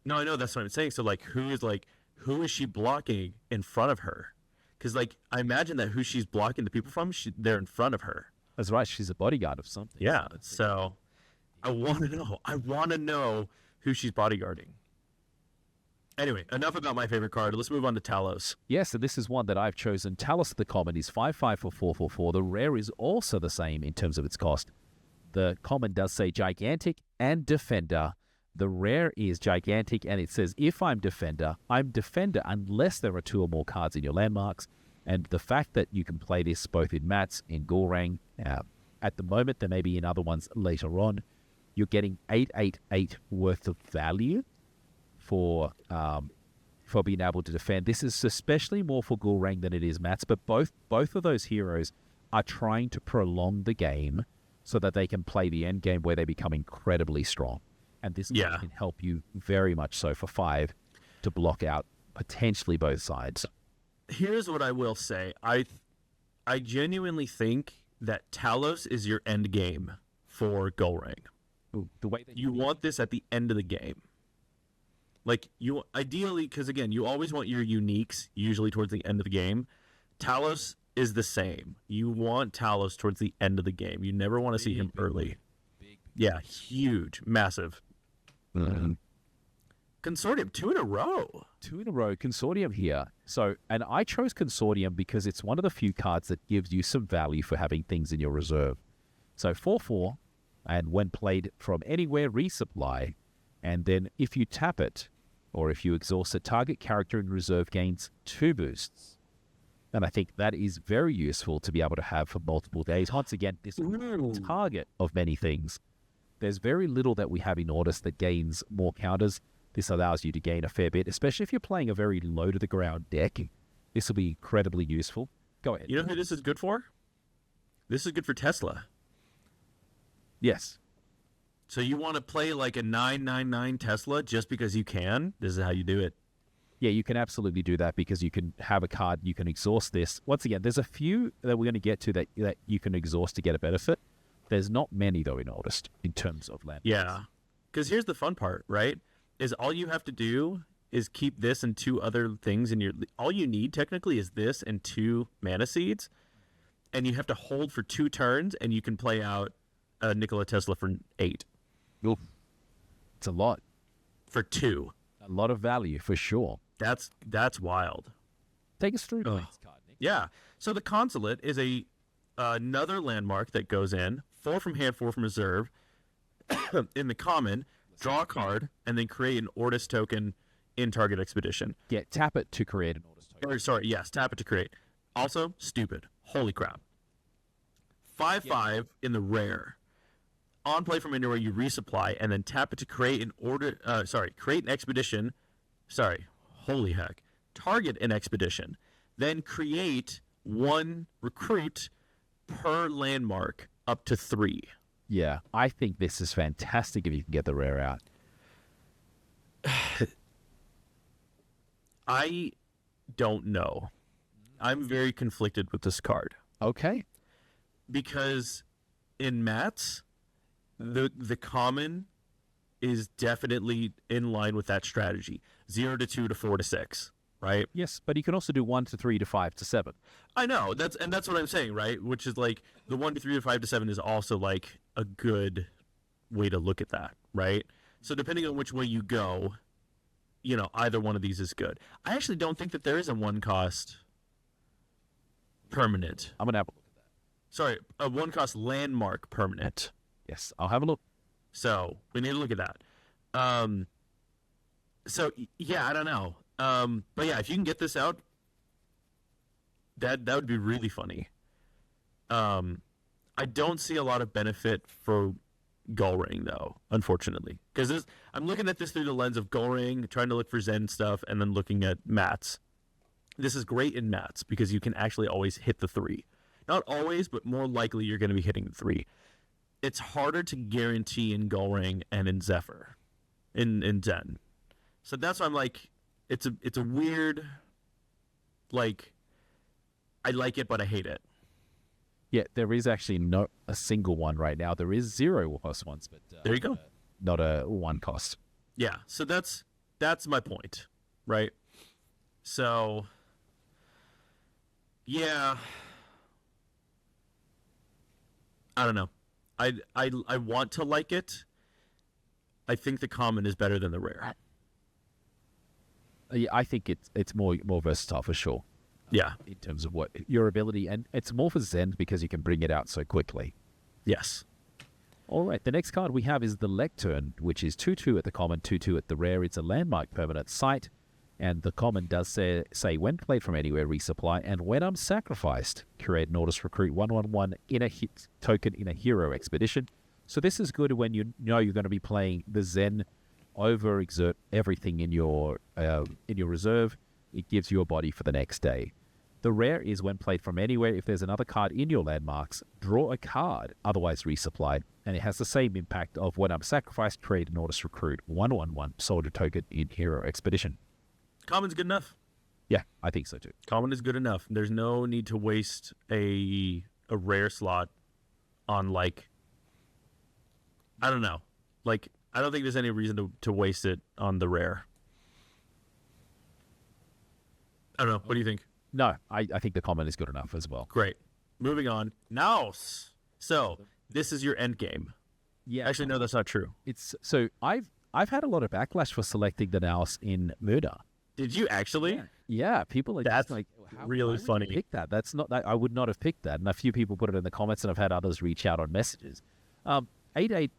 A: No, I know, that's what I'm saying. So, like, who is she blocking in front of her? Because, like, I imagine that who she's blocking the people from, they're in front of her.
B: That's right. She's a bodyguard of something.
A: Yeah, so I want to know. I want to know who she's bodyguarding. Anyway, enough about my favorite card. Let's move on to Talos.
B: Yes, and this is one that I've chosen. Talos of the Common is 5/5 for 4/4/4. The rare is also the same in terms of its cost. The common does say gigantic and defender. The rare is gigantic, and it says if I'm defender unless there are 2 or more cards in your landmarks. And the fact that you can play this both in Mats, in Gulrang, at the moment, there may be in other ones later on, you're getting 8/8/8 worth of value for being able to defend. This is especially more for Gulrang than it is Mats, but both of those heroes are trying to prolong the game so that they can play the end game where they become incredibly strong. And this can help you very much so for 5 to block out potentially both sides.
A: Here's what I will say. I genuinely think that Talos is your end game for Gulrang.
B: Ooh, the way that
A: You want this at the end of the game. Like, you ideally, because again, you always want your uniques usually towards the end of the game. Talos is the same. You want Talos towards the end of the game. You never want to see him early. Yeah, huge, massive. Consortium, 2 in a row.
B: 2 in a row, Consortium here. So, and I chose Consortium because it's one of the few cards that gives you some value for having things in your reserve. So 4/4, and when played from anywhere, resupply, and then if you tap it, or if you exhaust a target character in reserve gains 2 boosts. And I think that is very useful to be able to have for multiple days. Once again, this is a target of many things. There's very little that we have in Ordis that gains more counters. This allows you to gain a fair bit, especially if you're playing a very low-to-the-ground deck. This will be incredibly useful. Go ahead.
A: You know who this is good for? This is good for Tesla.
B: Yes.
A: So you want to play like a 999 Tesla just because you can? This is how you do it.
B: Yeah, you can absolutely do that because you can have a card, you can exhaust this. Once again, there's a few that we're going to get to that you can exhaust to get a benefit. There's not many, though, in Ordis in terms of land.
A: Yeah. Because here's the fun part, right? Is all you have to do is keep this and 2 other things in your... All you need, technically, is this and 2 mana seeds. And you have to hold for 2 turns, and you can play out Nikola Tesla for 8.
B: Oof. It's a lot.
A: For 2.
B: A lot of value, for sure.
A: That's wild.
B: Take us through the next card, Nick.
A: Yeah. So the Consulate is another landmark that goes in, 4 from hand, 4 from reserve. In the common, draw a card, and then create an Ordis token in target expedition.
B: Yeah, tap it to create an Ordis token.
A: Or, sorry, yes, tap it to create. Also, stupid. Holy crap. 5/5 in the rare. On play from anywhere, you resupply, and then tap it to create an create an expedition. Sorry, holy heck. Target an expedition. Then create 1 recruit per landmark up to 3.
B: Yeah, I think this is fantastic if you can get the rare out.
A: I don't know. I'm very conflicted with this card.
B: Okay.
A: Because in Mats, the common is definitely in line with that strategy. 0 to 2 to 4 to 6, right?
B: Yes, but you can also do 1 to 3 to 5 to 7.
A: I know. That's what I'm saying, right? Which is like the 1 to 3 to 5 to 7 is also like a good way to look at that, right? So depending on which way you go, you know, either one of these is good. I actually don't think that there is a 1 cost permanent.
B: I'm going to have a look at that.
A: Sorry, a 1 cost landmark permanent.
B: Yes, I'll have a look.
A: So we need to look at that. So yeah, I don't know. But yeah, if you can get this out, that would be really funny. I don't see a lot of benefit for Gull Ring though, unfortunately, because I'm looking at this through the lens of Gull Ring, trying to look for Zen stuff, and then looking at Mats. This is great in Mats because you can actually always hit the 3. Not always, but more likely you're going to be hitting the 3. It's harder to guarantee in Gull Ring and in Zephyr, in Zen. So that's why I'm like, it's a weird, like, I like it, but I hate it.
B: Yeah, there is actually not a single one right now. There is 0 cost ones, but
A: there you go.
B: Not a 1 cost.
A: Yeah, so that's my point, right? So, yeah, I don't know. I want to like it. I think the common is better than the rare.
B: Yeah, I think it's more versatile for sure.
A: Yeah.
B: In terms of what your ability, and it's more for Zen because you can bring it out so quickly.
A: Yes.
B: All right, the next card we have is the Lectern, which is 2/2 at the common, 2/2 at the rare. It's a landmark permanent site, and the common does say when played from anywhere, resupply, and when I'm sacrificed, create an Ordis recruit 1/1/1 in a hit token in a hero expedition. So this is good when you know you're going to be playing the Zen, overexert everything in your reserve. It gives you a body for the next day. The rare is when played from anywhere. If there's another card in your landmarks, draw a card, otherwise resupplied, and it has the same impact of when I'm sacrificed, create an Ordis recruit 1/1/1 soldier token in hero expedition.
A: Common's good enough.
B: Yeah, I think so too.
A: Common is good enough. There's no need to waste a rare slot on, like, I don't know. Like, I don't think there's any reason to waste it on the rare. I don't know. What do you think?
B: No, I think the common is good enough as well.
A: Great. Moving on. Naus. So this is your end game.
B: Yeah.
A: Actually, no, that's not true.
B: It's so I've had a lot of backlash for selecting the Naus in Murder.
A: Did you actually?
B: Yeah, people are
A: That's
B: just like,
A: really
B: why would you
A: funny.
B: pick that. That's not. I would not have picked that. And a few people put it in the comments, and I've had others reach out on messages. 8/8.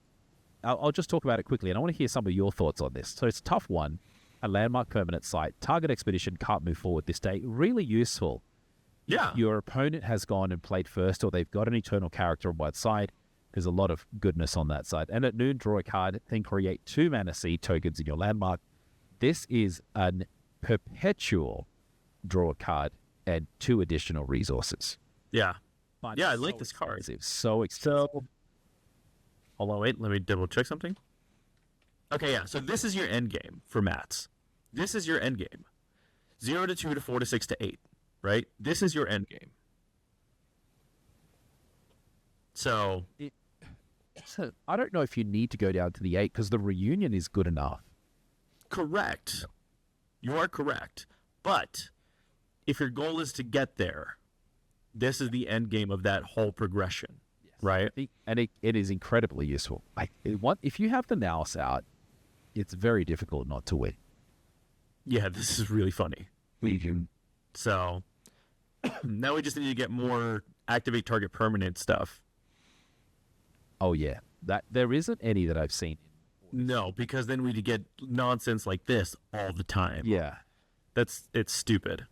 B: I'll just talk about it quickly, and I want to hear some of your thoughts on this. So it's a tough one. a landmark permanent site. Target expedition can't move forward this day. Really useful.
A: Yeah.
B: If your opponent has gone and played first, or they've got an eternal character on one side, there's a lot of goodness on that side. And at noon, draw a card, then create 2 mana seed tokens in your landmark. This is an perpetual draw a card and 2 additional resources.
A: Yeah.
B: But
A: Yeah, I like this card.
B: So expensive.
A: So, hold on, wait, let me double check something. Okay, yeah, so this is your end game for Mats. This is your end game. 0 to 2 to 4 to 6 to 8, right? This is your end game. So
B: I don't know if you need to go down to the 8 because the reunion is good enough.
A: correct. You are correct. But if your goal is to get there, this is the end game of that whole progression, right?
B: And it is incredibly useful. If you have the Nous out, it's very difficult not to win.
A: Yeah, this is really funny. So now we just need to get more activate target permanent stuff.
B: Oh yeah, that there isn't any that I've seen.
A: No, because then we get nonsense like this all the time.
B: Yeah,
A: It's stupid.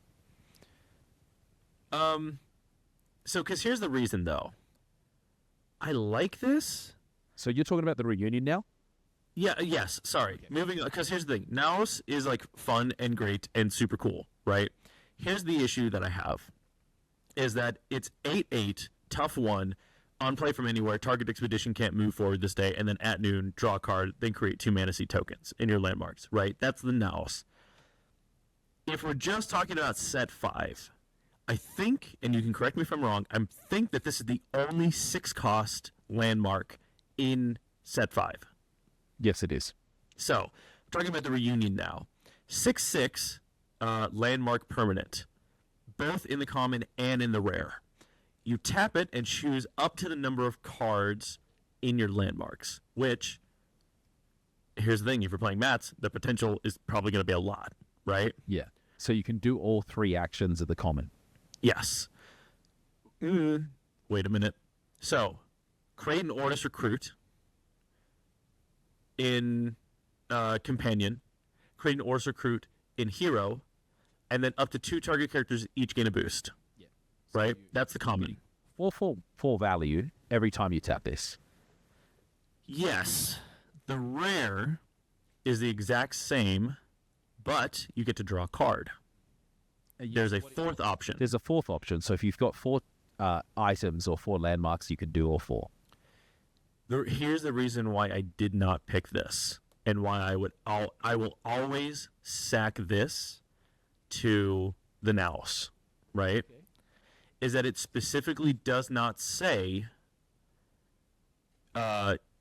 A: So because here's the reason though. I like this.
B: So you're talking about the reunion now?
A: Yeah, yes, sorry.
B: Okay.
A: Moving on, because here's the thing. Naos is like fun and great and super cool, right? Here's the issue that I have is that it's 8/8, tough one, on play from anywhere, target expedition can't move forward this day, and then at noon, draw a card, then create 2 mana seed tokens in your landmarks, right? That's the Naos. If we're just talking about set 5, I think, and you can correct me if I'm wrong, I think that this is the only 6-cost landmark in set 5.
B: Yes, it is.
A: So, talking about the reunion now. 6/6 landmark permanent, both in the common and in the rare. You tap it and choose up to the number of cards in your landmarks, which, here's the thing, if you're playing Mats, the potential is probably going to be a lot, right?
B: Yeah. So you can do all 3 actions of the common.
A: Yes. Wait a minute. So, create an Ordis recruit in companion, create an Ordis recruit in hero, and then up to 2 target characters each gain a boost.
B: Yeah. So
A: Right? That's the common.
B: 4 value every time you tap this.
A: Yes. The rare is the exact same, but you get to draw a card. There's a 4th option.
B: There's a 4th option. So if you've got 4 items or 4 landmarks, you can do all 4.
A: Here's the reason why I did not pick this, and why I will always sack this to the Naos, right?
B: Okay.
A: Is that it specifically does not say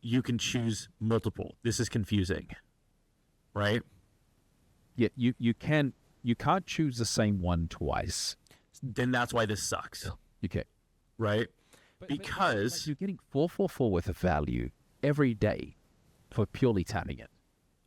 A: you can choose multiple. This is confusing, right?
B: Yeah, you can't choose the same one twice.
A: Then that's why this sucks,
B: Okay.
A: right?
B: But
A: Because
B: you're getting 4/4 worth of value every day for purely tapping it.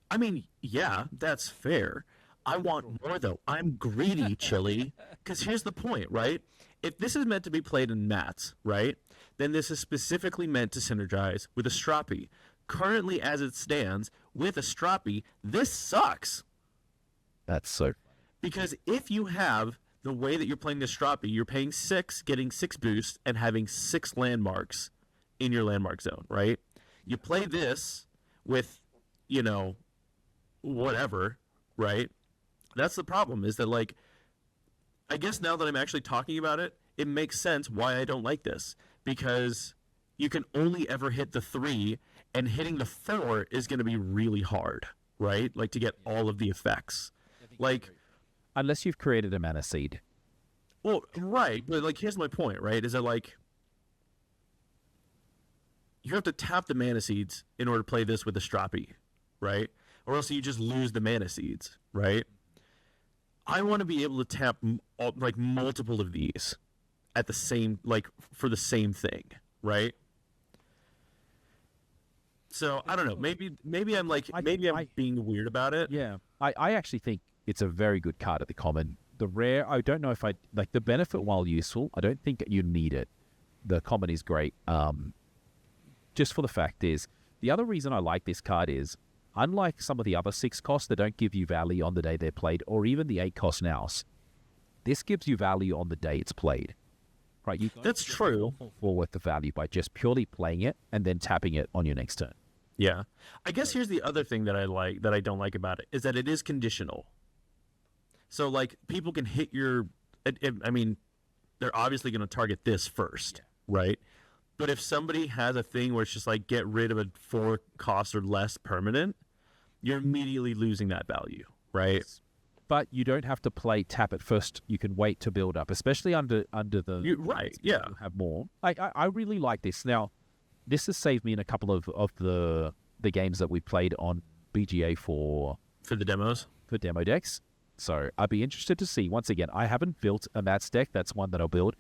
A: I mean, yeah, that's fair. I want more, though. I'm greedy, Chili. Because here's the point, right? If this is meant to be played in Mats, right, then this is specifically meant to synergize with Astrapi. Currently, as it stands, with Astrapi, this sucks.
B: That's so.
A: Because if you have the way that you're playing Astrapi, you're paying 6, getting 6 boosts, and having 6 landmarks in your landmark zone, right? You play this with, whatever, right? That's the problem, is that, like, I guess now that I'm actually talking about it, it makes sense why I don't like this. Because you can only ever hit the 3, and hitting the 4 is going to be really hard, right? Like, to get all of the effects. Like,
B: Unless you've created a mana seed.
A: well, right, but, like, here's my point, right? Is that, like, you have to tap the mana seeds in order to play this with Astrapi, right? Or else you just lose the mana seeds, right? I want to be able to tap like multiple of these at the same, like, for the same thing, right? So I don't know. Maybe I'm like I'm being weird about it.
B: Yeah. I actually think it's a very good card at the common. The rare, I don't know if I like the benefit while useful. I don't think you need it. The common is great. Just for the fact is, the other reason I like this card is unlike some of the other 6 costs that don't give you value on the day they're played, or even the 8 cost nows, this gives you value on the day it's played. Right?
A: That's true.
B: For worth the value by just purely playing it and then tapping it on your next turn.
A: Yeah. I guess here's the other thing that I don't like about it, is that it is conditional. So, like, people can hit your... I mean, they're obviously going to target this first, right? But if somebody has a thing where it's just like, get rid of a 4 cost or less permanent, you're immediately losing that value, right?
B: But you don't have to play tap it first. You can wait to build up, especially under the...
A: Right, yeah.
B: You have more. I really like this. Now, this has saved me in a couple of the games that we played on BGA for
A: the demos?
B: For demo decks. So I'd be interested to see. Once again, I haven't built a Mats deck. That's one that I'll build.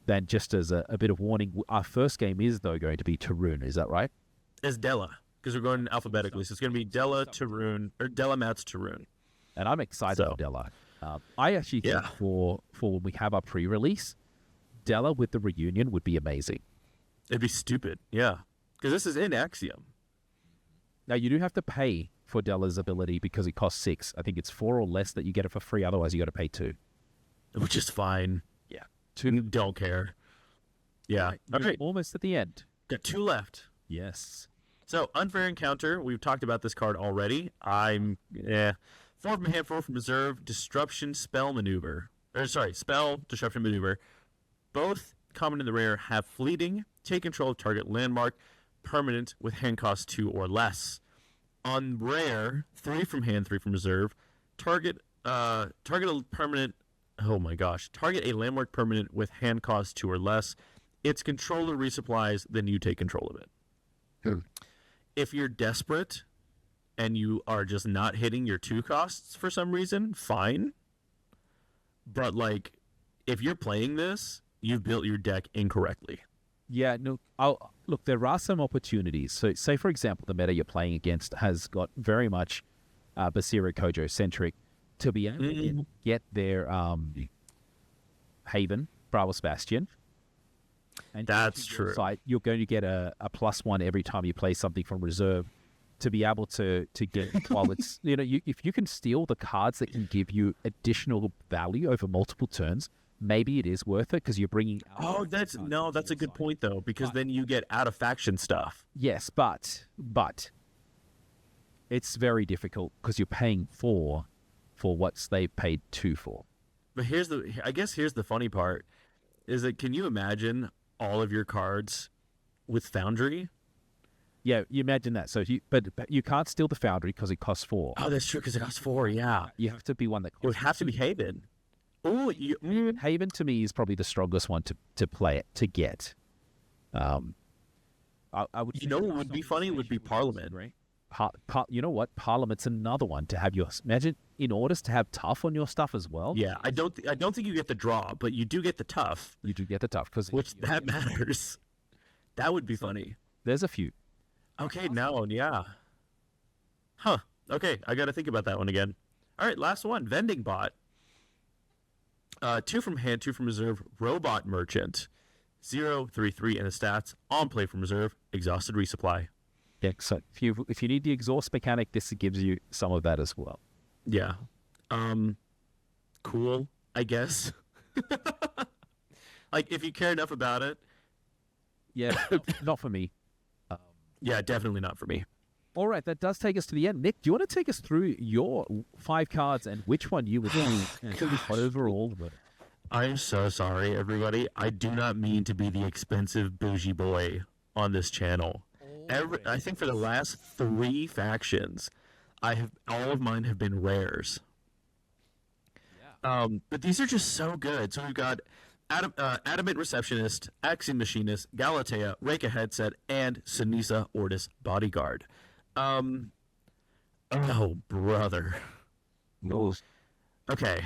B: Then just as a bit of warning, our first game is, though, going to be Tarun. Is that right?
A: It's Della, because we're going alphabetically. So it's going to be Della, Tarun, or Della, Mats, Tarun.
B: And I'm excited for Della. I actually think for when we have our pre-release, Della with the reunion would be amazing.
A: It'd be stupid, yeah. Because this is in Axiom.
B: Now, you do have to pay for Della's ability because it costs 6. I think it's 4 or less that you get it for free. Otherwise, you got to pay 2.
A: Which is fine.
B: Yeah.
A: 2. Don't care. Yeah.
B: Okay. Almost at the end.
A: Got 2 left.
B: Yes.
A: So, Unfair Encounter. We've talked about this card already. 4 from hand, 4 from reserve. Disruption, Spell, Maneuver. Spell, Disruption, Maneuver. Both common in the rare have fleeting. Take control of target landmark. Permanent with hand cost 2 or less. On rare, 3 from hand, 3 from reserve. Target a permanent. Oh my gosh! Target a landmark permanent with hand cost 2 or less. Its controller resupplies, then you take control of it. If you're desperate and you are just not hitting your 2 costs for some reason, fine. But like, if you're playing this, you've built your deck incorrectly.
B: Yeah, no. Look, there are some opportunities. So, say, for example, the meta you're playing against has got very much Basira Kojo-centric. To be able to get their Haven, Bravos Bastion. And
A: that's true.
B: Side, you're going to get a +1 every time you play something from reserve to be able to get, while it's, if you can steal the cards that can give you additional value over multiple turns, maybe it is worth it because you're bringing...
A: that's a good point, though, because then you get out-of-faction stuff.
B: Yes, but it's very difficult because you're paying 4 for what they paid 2 for.
A: But here's the funny part, is that can you imagine all of your cards with Foundry?
B: Yeah, you imagine that. So but you can't steal the Foundry because it costs 4.
A: Oh, that's true, because it costs 4, yeah.
B: You have to be one that costs...
A: It would have to be Haven. Oh,
B: Haven to me is probably the strongest one to play it, to get. I would.
A: You know what would be funny would be Parliament.
B: Right? You know what? Parliament's another one to have your... Imagine in Ordis to have tough on your stuff as well.
A: Yeah, I don't think you get the draw, but you do get the tough.
B: You do get the tough
A: which that matters. That would be funny.
B: There's a few.
A: Okay, now, yeah. Huh. Okay, I got to think about that one again. All right, last one. Vending Bot. 2 from hand, 2 from reserve. Robot Merchant. 0, 3, 3 in the stats. On play from reserve. Exhausted resupply.
B: Yeah, so if you need the exhaust mechanic, this gives you some of that as well.
A: Yeah. Cool, I guess. Like, if you care enough about it.
B: Yeah, not for me.
A: Yeah, definitely not for me.
B: All right, that does take us to the end. Nick, do you want to take us through your 5 cards and which one you would think overall?
A: I'm so sorry, everybody. I do not mean to be the expensive bougie boy on this channel. I think for the last 3 factions, all of mine have been rares. Yeah. But these are just so good. So we've got Adamant Receptionist, Axiom Machinist, Galatea, Reika Headset, and Sinisa Ordis Bodyguard. Oh, brother. Okay.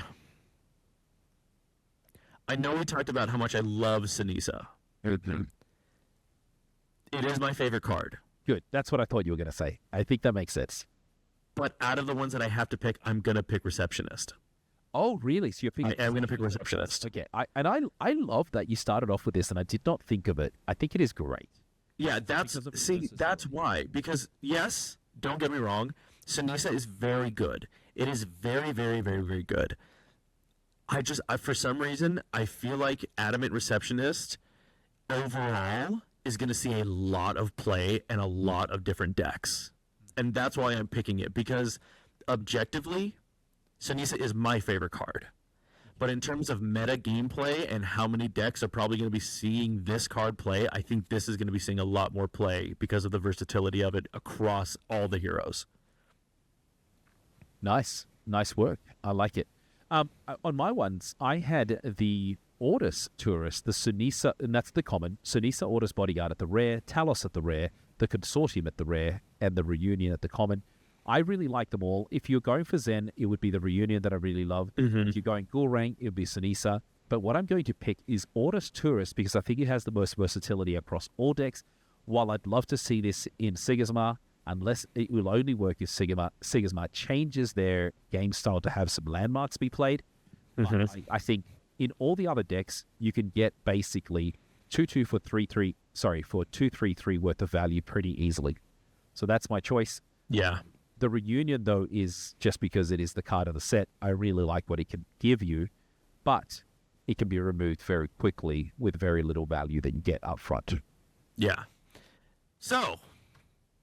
A: I know we talked about how much I love Sinisa. It is my favorite card.
B: Good. That's what I thought you were going to say. I think that makes sense.
A: But out of the ones that I have to pick, I'm going to pick Receptionist.
B: Oh, really? So you're picking...
A: I am going to pick Receptionist.
B: Okay. I love that you started off with this, and I did not think of it. I think it is great.
A: Yeah, that's why. Because, yes, don't get me wrong, Sunisa is very good. It is very, very, very, very good. For some reason, I feel like Adamant Receptionist overall is going to see a lot of play and a lot of different decks. And that's why I'm picking it, because objectively, Sunisa is my favorite card. But in terms of meta gameplay and how many decks are probably going to be seeing this card play, I think this is going to be seeing a lot more play because of the versatility of it across all the heroes.
B: Nice work. I like it. On my ones, I had the Ordis Tourist, the Sunisa, and that's the common, Sunisa Ordis Bodyguard at the rare, Talos at the rare, the Consortium at the rare, and the Reunion at the common. I really like them all. If you're going for Zen, it would be the Reunion that I really love. If you're going Ghoul it would be Sunisa. But what I'm going to pick is Ordis Tourist because I think it has the most versatility across all decks. While I'd love to see this in Sigismar, unless it will only work if Sigismar changes their game style to have some landmarks be played. I think in all the other decks, you can get basically 2/2 for 3/3, for 2/3/3 worth of value pretty easily. So that's my choice.
A: Yeah.
B: The Reunion, though, is just because it is the card of the set. I really like what it can give you, but it can be removed very quickly with very little value that you get up front.
A: Yeah. So,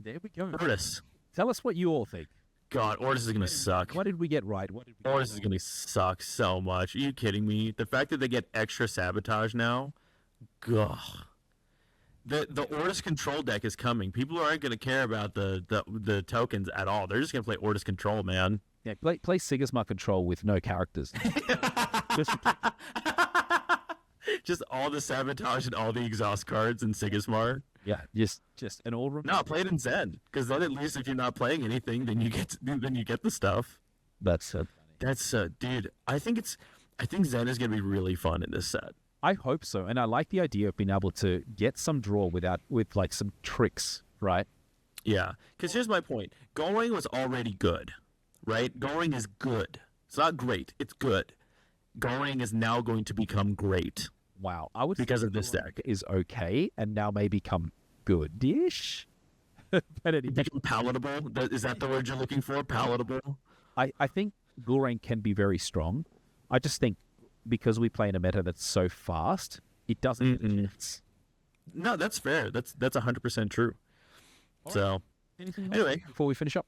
B: there we go.
A: Ordis.
B: Tell us what you all think.
A: God, Ordis is going to suck.
B: What did we get right?
A: Ordis is going to suck so much. Are you kidding me? The fact that they get extra sabotage now, gah. The Ordis control deck is coming. People aren't going to care about the tokens at all. They're just going to play Ordis control, man.
B: Yeah, play Sigismar control with no characters.
A: Just all the sabotage and all the exhaust cards in Sigismar.
B: Yeah, just an all room.
A: No, play it in Zen, because then at least if you're not playing anything, then you get the stuff.
B: That's
A: dude. I think Zen is going to be really fun in this set.
B: I hope so, and I like the idea of being able to get some draw with like some tricks, right?
A: Yeah, because here's my point. Goring was already good, right? Goring is good. It's not great. It's good. Goring is now going to become great.
B: Wow, I would
A: because of this deck
B: is okay, and now may become good-ish.
A: Become palatable. Is that the word you're looking for? Palatable.
B: I think Goring can be very strong. I just think because we play in a meta that's so fast, it doesn't.
A: No, that's fair. That's 100% true. So, anyway,
B: before we finish up.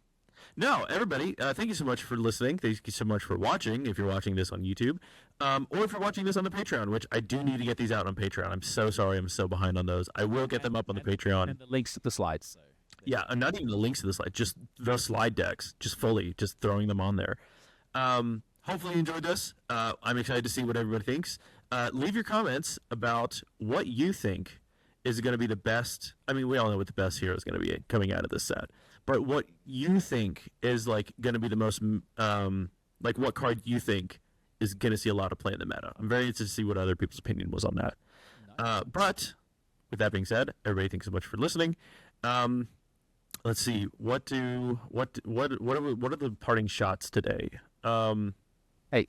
A: No, everybody, thank you so much for listening. Thank you so much for watching, if you're watching this on YouTube. Or if you're watching this on the Patreon, which I do need to get these out on Patreon. I'm so sorry I'm so behind on those. I will get them up on the Patreon.
B: And the links to the slides. So.
A: Yeah, and not even the links to the slide, just the slide decks, just throwing them on there. Hopefully you enjoyed this. I'm excited to see what everybody thinks. Leave your comments about what you think is going to be the best. I mean, we all know what the best hero is going to be coming out of this set. But what you think is like going to be the most, like what card you think is going to see a lot of play in the meta. I'm very interested to see what other people's opinion was on that. But with that being said, everybody, thanks so much for listening. Let's see. What are the parting shots today?
B: Hey,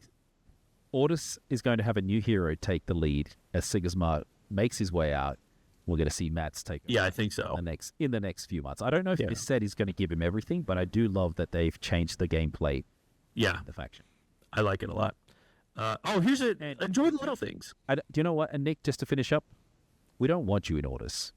B: Ordis is going to have a new hero take the lead as Sigismar makes his way out. We're going to see Matt's take over.
A: Yeah, I think so.
B: In the next few months. I don't know if this set is going to give him everything, but I do love that they've changed the gameplay.
A: Yeah.
B: The faction.
A: I like it a lot. Here's it. Enjoy the little things.
B: Do you know what? And Nick, just to finish up, we don't want you in Ordis.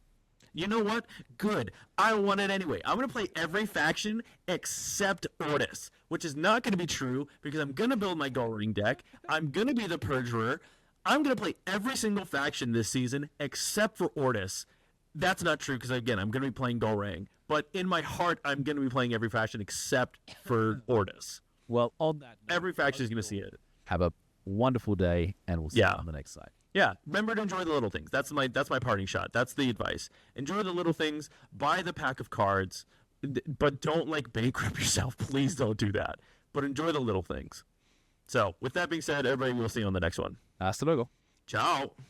A: You know what? Good. I want it anyway. I'm going to play every faction except Ordis, which is not going to be true because I'm going to build my Goring deck. I'm going to be the Perjurer. I'm going to play every single faction this season except for Ordis. That's not true because, again, I'm going to be playing Goring. But in my heart, I'm going to be playing every faction except for Ordis.
B: Well, on that note,
A: every faction is going to see it.
B: Have a wonderful day, and we'll see you on the next side.
A: Yeah, remember to enjoy the little things. That's my parting shot. That's the advice. Enjoy the little things. Buy the pack of cards, but don't bankrupt yourself. Please don't do that. But enjoy the little things. So, with that being said, everybody, we'll see you on the next one.
B: Hasta luego.
A: Ciao.